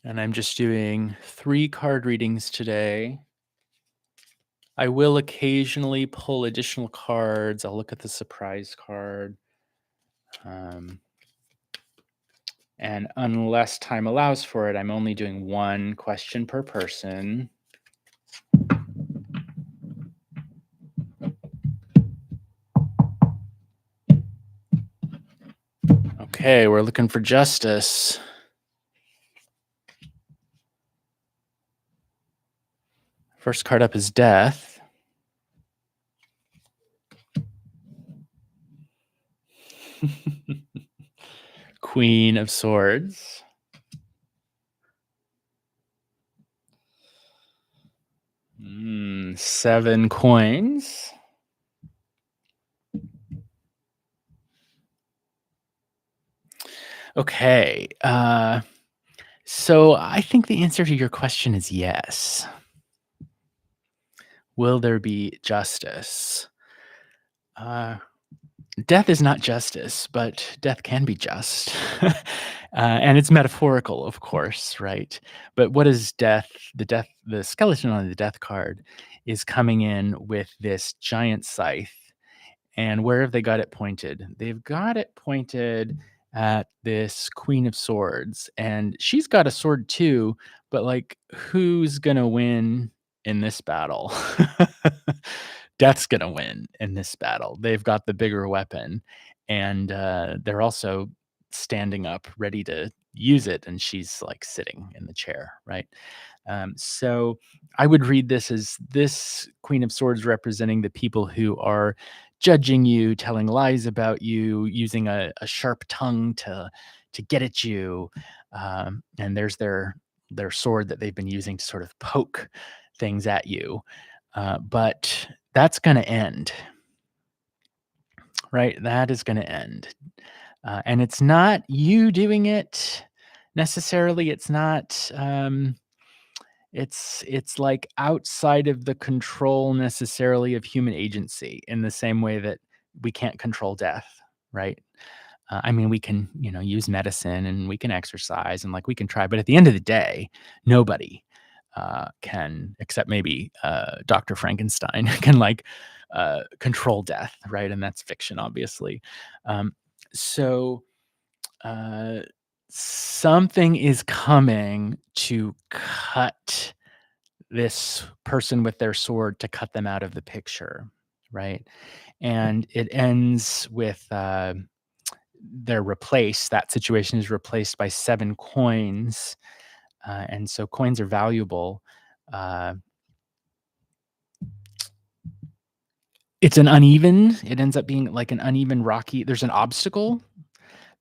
And I'm just doing 3 card readings today. I will occasionally pull additional cards. I'll look at the surprise card. And unless time allows for it, I'm only doing 1 question per person. Okay, we're looking for justice. First card up is death. Queen of Swords. Seven coins. Okay. So I think the answer to your question is yes. Will there be justice? Death is not justice, but death can be just. And it's metaphorical, of course, right? But what is death? The skeleton on the death card is coming in with this giant scythe. And where have they got it pointed? They've got it pointed at this Queen of Swords. And she's got a sword too, but like, who's going to win in this battle? Death's going to win in this battle. They've got the bigger weapon. And they're also standing up, ready to use it. And she's like sitting in the chair, right? So I would read this as this Queen of Swords representing the people who are judging you, telling lies about you, using a sharp tongue to get at you. And there's their sword that they've been using to sort of poke things at you. But that's going to end, right? That is going to end. And it's not you doing it necessarily. It's not. It's like outside of the control necessarily of human agency, in the same way that we can't control death, right? I mean, we can, use medicine and we can exercise and like we can try, but at the end of the day, nobody can, except maybe Dr. Frankenstein, can like control death, right? And that's fiction, obviously. So uh, something is coming to cut this person with their sword, to cut them out of the picture, right? And it ends with they're replaced. That situation is replaced by 7 coins, and so coins are valuable. Uh, it's an uneven. It ends up being like an uneven, rocky. There's an obstacle,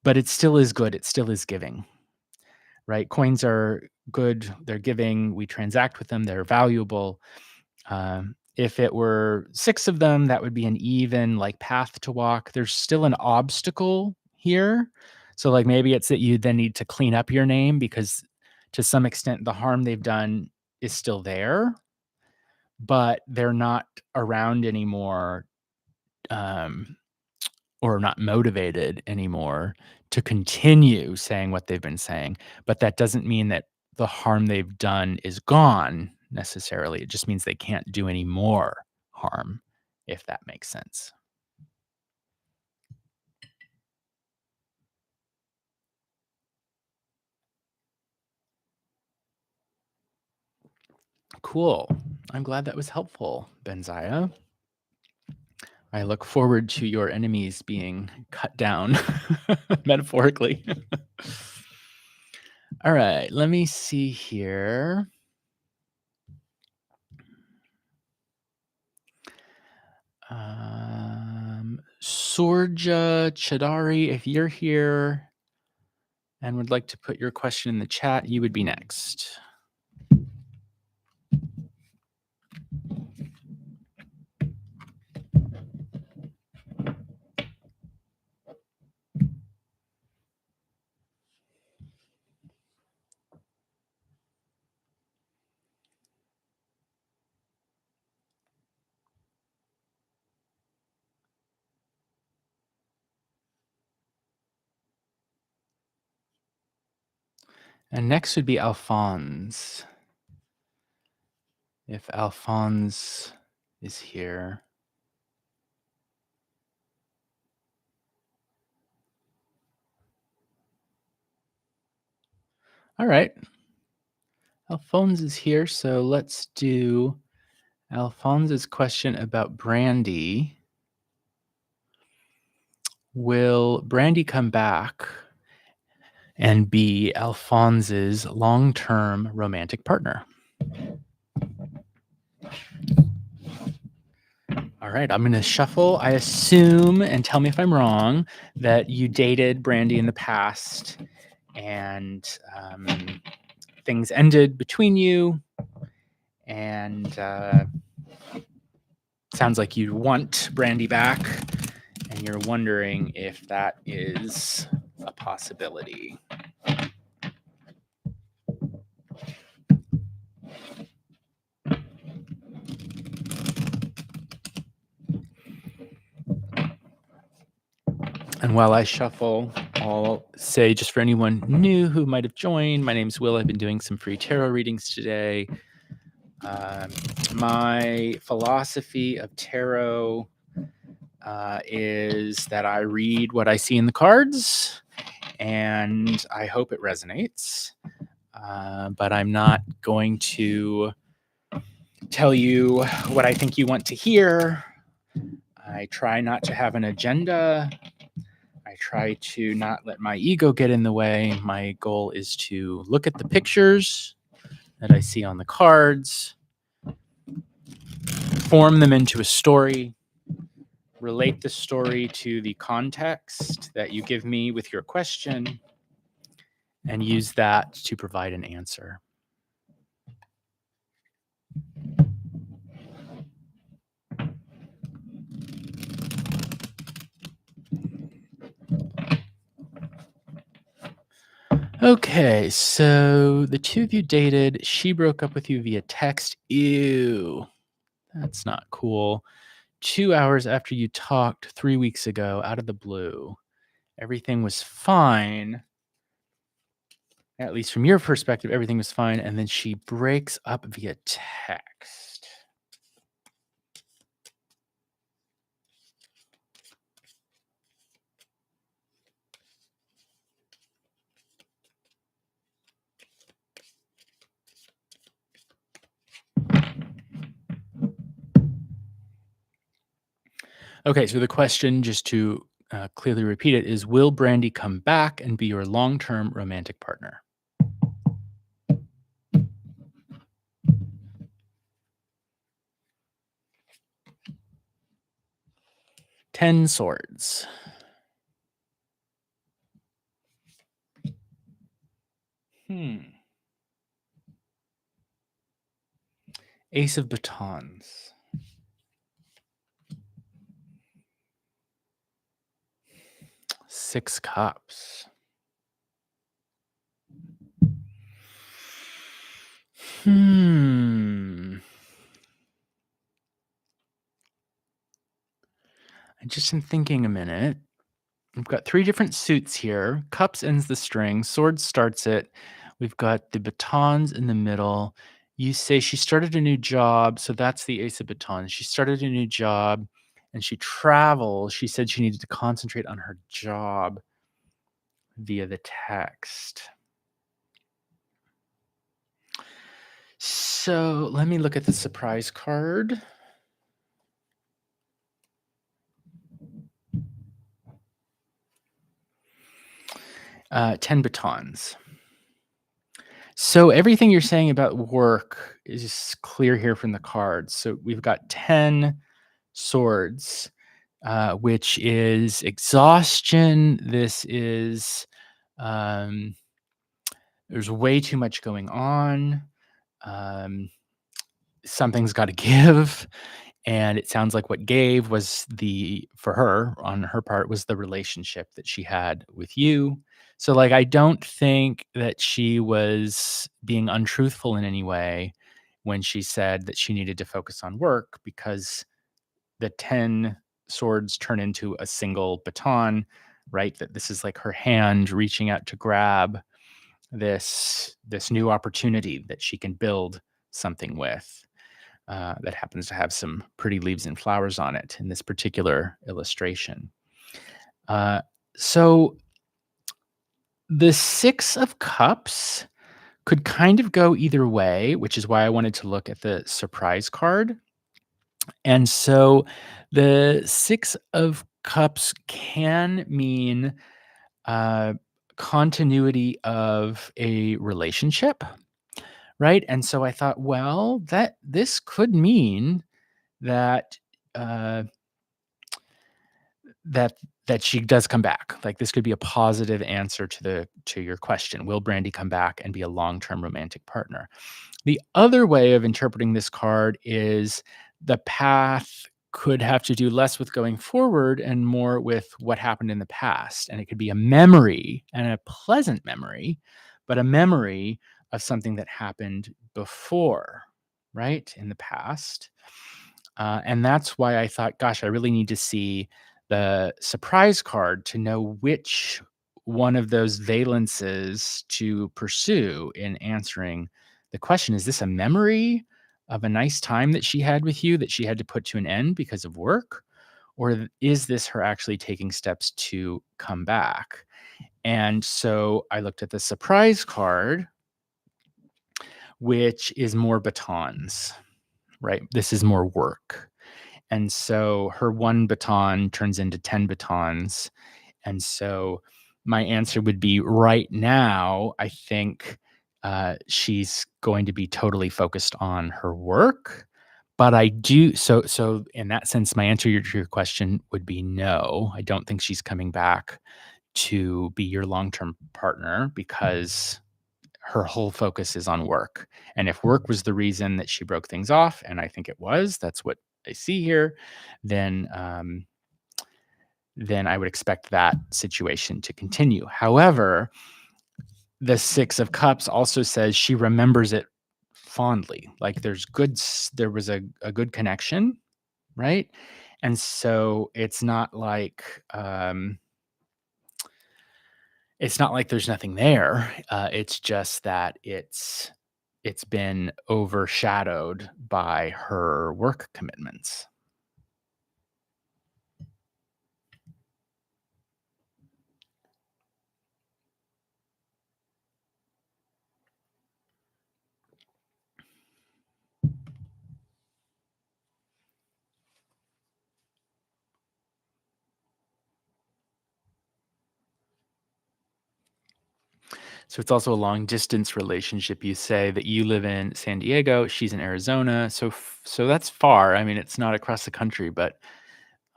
but it still is good. It still is giving, right? Coins are good. They're giving. We transact with them. They're valuable. If it were 6 of them, that would be an even like path to walk. There's still an obstacle here. So like maybe it's that you then need to clean up your name, because to some extent the harm they've done is still there, but they're not around anymore, um, or not motivated anymore to continue saying what they've been saying. But that doesn't mean that the harm they've done is gone necessarily. It just means they can't do any more harm, if that makes sense. Cool. I'm glad that was helpful, Benziah. I look forward to your enemies being cut down, metaphorically. All right, let me see here. Sorja Chadari, if you're here and would like to put your question in the chat, you would be next. And next would be Alphonse. If Alphonse is here. All right. Alphonse is here, so let's do Alphonse's question about Brandy. Will Brandy come back and be Alphonse's long-term romantic partner? All right, I'm going to shuffle. I assume, and tell me if I'm wrong, that you dated Brandy in the past and things ended between you, and sounds like you want Brandy back, and you're wondering if that is a possibility. And while I shuffle, I'll say, just for anyone new who might have joined, my name's Will. I've been doing some free tarot readings today. My philosophy of tarot is that I read what I see in the cards, and I hope it resonates. But I'm not going to tell you what I think you want to hear. I try not to have an agenda. I try to not let my ego get in the way. My goal is to look at the pictures that I see on the cards, form them into a story, relate the story to the context that you give me with your question, and use that to provide an answer. Okay, so the two of you dated. She broke up with you via text. Ew, that's not cool. 2 hours after you talked 3 weeks ago, out of the blue, everything was fine. At least from your perspective, everything was fine. And then she breaks up via text. Okay, so the question, just to clearly repeat it, is will Brandy come back and be your long-term romantic partner? Ten swords. Ace of batons. Six cups. I just am thinking a minute. We've got three different suits here. Cups ends the string. Swords starts it. We've got the batons in the middle. You say she started a new job, so that's the ace of batons. She started a new job and she travels. She said she needed to concentrate on her job via the text. So let me look at the surprise card. 10 batons. So everything you're saying about work is clear here from the cards. So we've got 10 swords, which is exhaustion. This is, um, there's way too much going on. Um, Something's got to give. And it sounds like what gave was for her, on her part, was the relationship that she had with you. So, like, I don't think that she was being untruthful in any way when she said that she needed to focus on work, because the 10 swords turn into a single baton, right? That this is like her hand reaching out to grab this new opportunity that she can build something with, that happens to have some pretty leaves and flowers on it in this particular illustration. Uh, so the Six of Cups could kind of go either way, which is why I wanted to look at the surprise card. And so the Six of Cups can mean uh, continuity of a relationship, right? And so I thought, well, that this could mean that uh, that that she does come back. Like, this could be a positive answer to your question. Will Brandy come back and be a long-term romantic partner? The other way of interpreting this card is the path could have to do less with going forward and more with what happened in the past. And it could be a memory, and a pleasant memory, but a memory of something that happened before, right? In the past. And that's why I thought, gosh, I really need to see the surprise card to know which one of those valences to pursue in answering the question. Is this a memory of a nice time that she had with you that she had to put to an end because of work? Or is this her actually taking steps to come back? And so I looked at the surprise card, which is more batons, right? This is more work. And so her one baton turns into 10 batons. And so my answer would be, right now, I think she's going to be totally focused on her work. But I do, so in that sense, my answer to your question would be no. I don't think she's coming back to be your long-term partner, because her whole focus is on work. And if work was the reason that she broke things off, and I think it was, that's what I see here, then then I would expect that situation to continue. However, the Six of Cups also says she remembers it fondly. Like, there was a good connection, right? And so it's not like there's nothing there. It's just that it's been overshadowed by her work commitments. So it's also a long distance relationship. You say that you live in San Diego, she's in Arizona, so that's far. I mean, it's not across the country, but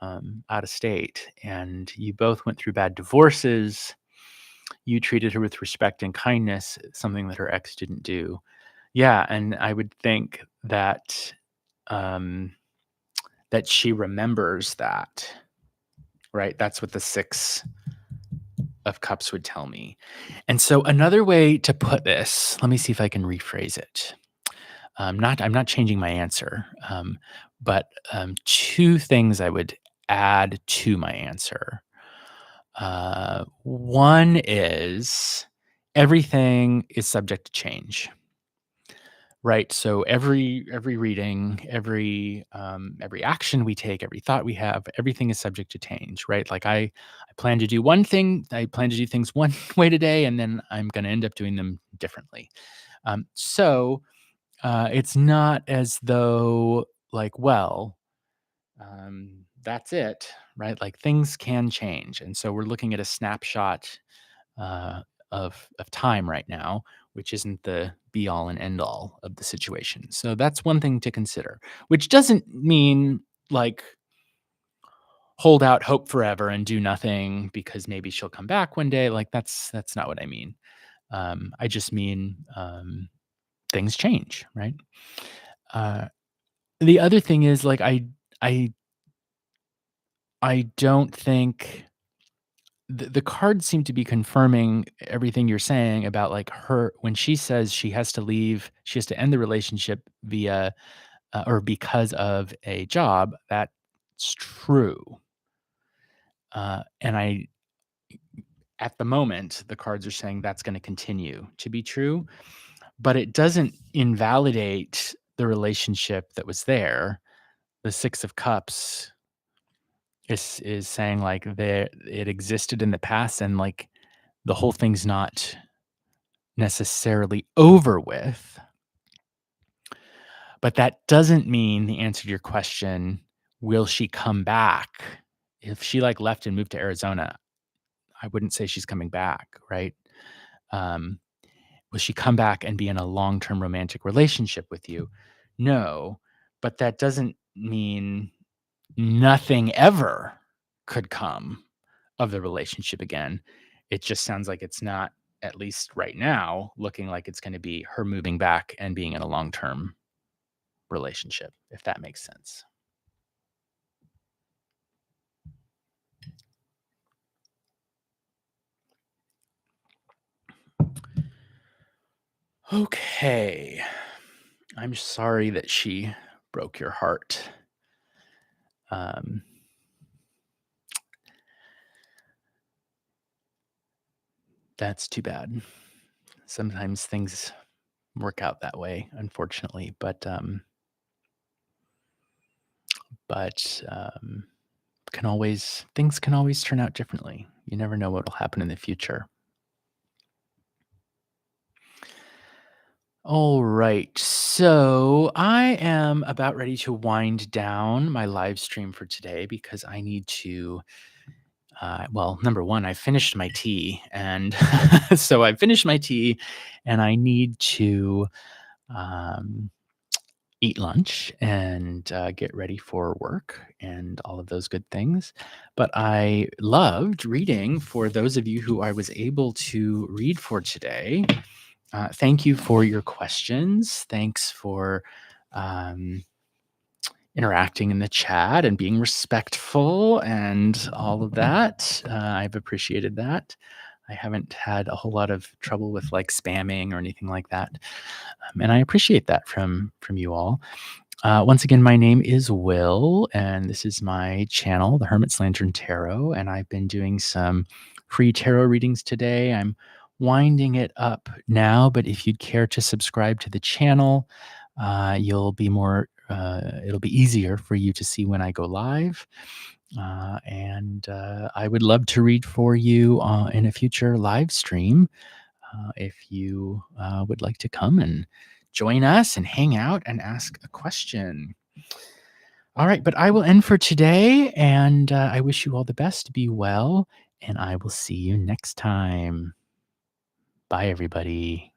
out of state. And you both went through bad divorces. You treated her with respect and kindness, something that her ex didn't do. Yeah, and I would think that um, that she remembers that, right? That's what the Six of Cups would tell me. And so another way to put this, let me see if I can rephrase it. I'm not changing my answer, but two things I would add to my answer. One is everything is subject to change, right? So every reading, every action we take, every thought we have, everything is subject to change, right? Like, I plan to do one thing, I plan to do things one way today, and then I'm going to end up doing them differently. So It's not as though, like, well, that's it, right? Like things can change. And so we're looking at a snapshot uh, of time right now, which isn't the be all and end all of the situation. So that's one thing to consider, which doesn't mean like hold out hope forever and do nothing because maybe she'll come back one day. Like that's not what I mean. I just mean things change, right? Uh, the other thing is like I I don't think the cards seem to be confirming everything you're saying about like her when she says she has to leave, she has to end the relationship via or because of a job. That's true. And I, at the moment, the cards are saying that's going to continue to be true, but it doesn't invalidate the relationship that was there. The Six of Cups is saying like there it existed in the past and like the whole thing's not necessarily over with, but that doesn't mean the answer to your question, will she come back? If she like left and moved to Arizona, I wouldn't say she's coming back, right? Um, will she come back and be in a long-term romantic relationship with you? No, but that doesn't mean nothing ever could come of the relationship again. It just sounds like it's not, at least right now, looking like it's going to be her moving back and being in a long-term relationship, if that makes sense. Okay. I'm sorry that she broke your heart. Um, that's too bad. Sometimes things work out that way, unfortunately, but can always things can always turn out differently. You never know what will happen in the future. All right. So I am about ready to wind down my live stream for today because I need to. Well, number one, I finished my tea, and so I finished my tea, and I need to um, eat lunch and get ready for work and all of those good things. But I loved reading for those of you who I was able to read for today. Thank you for your questions. Thanks for um, interacting in the chat and being respectful and all of that. I've appreciated that. I haven't had a whole lot of trouble with like spamming or anything like that, and I appreciate that from you all. Once again, my name is Will, and this is my channel, the Hermit's Lantern Tarot, and I've been doing some free tarot readings today. I'm winding it up now, but if you'd care to subscribe to the channel, you'll be more. It'll be easier for you to see when I go live, and I would love to read for you in a future live stream if you would like to come and join us and hang out and ask a question. All right, but I will end for today, and I wish you all the best. Be well, and I will see you next time. Bye, everybody.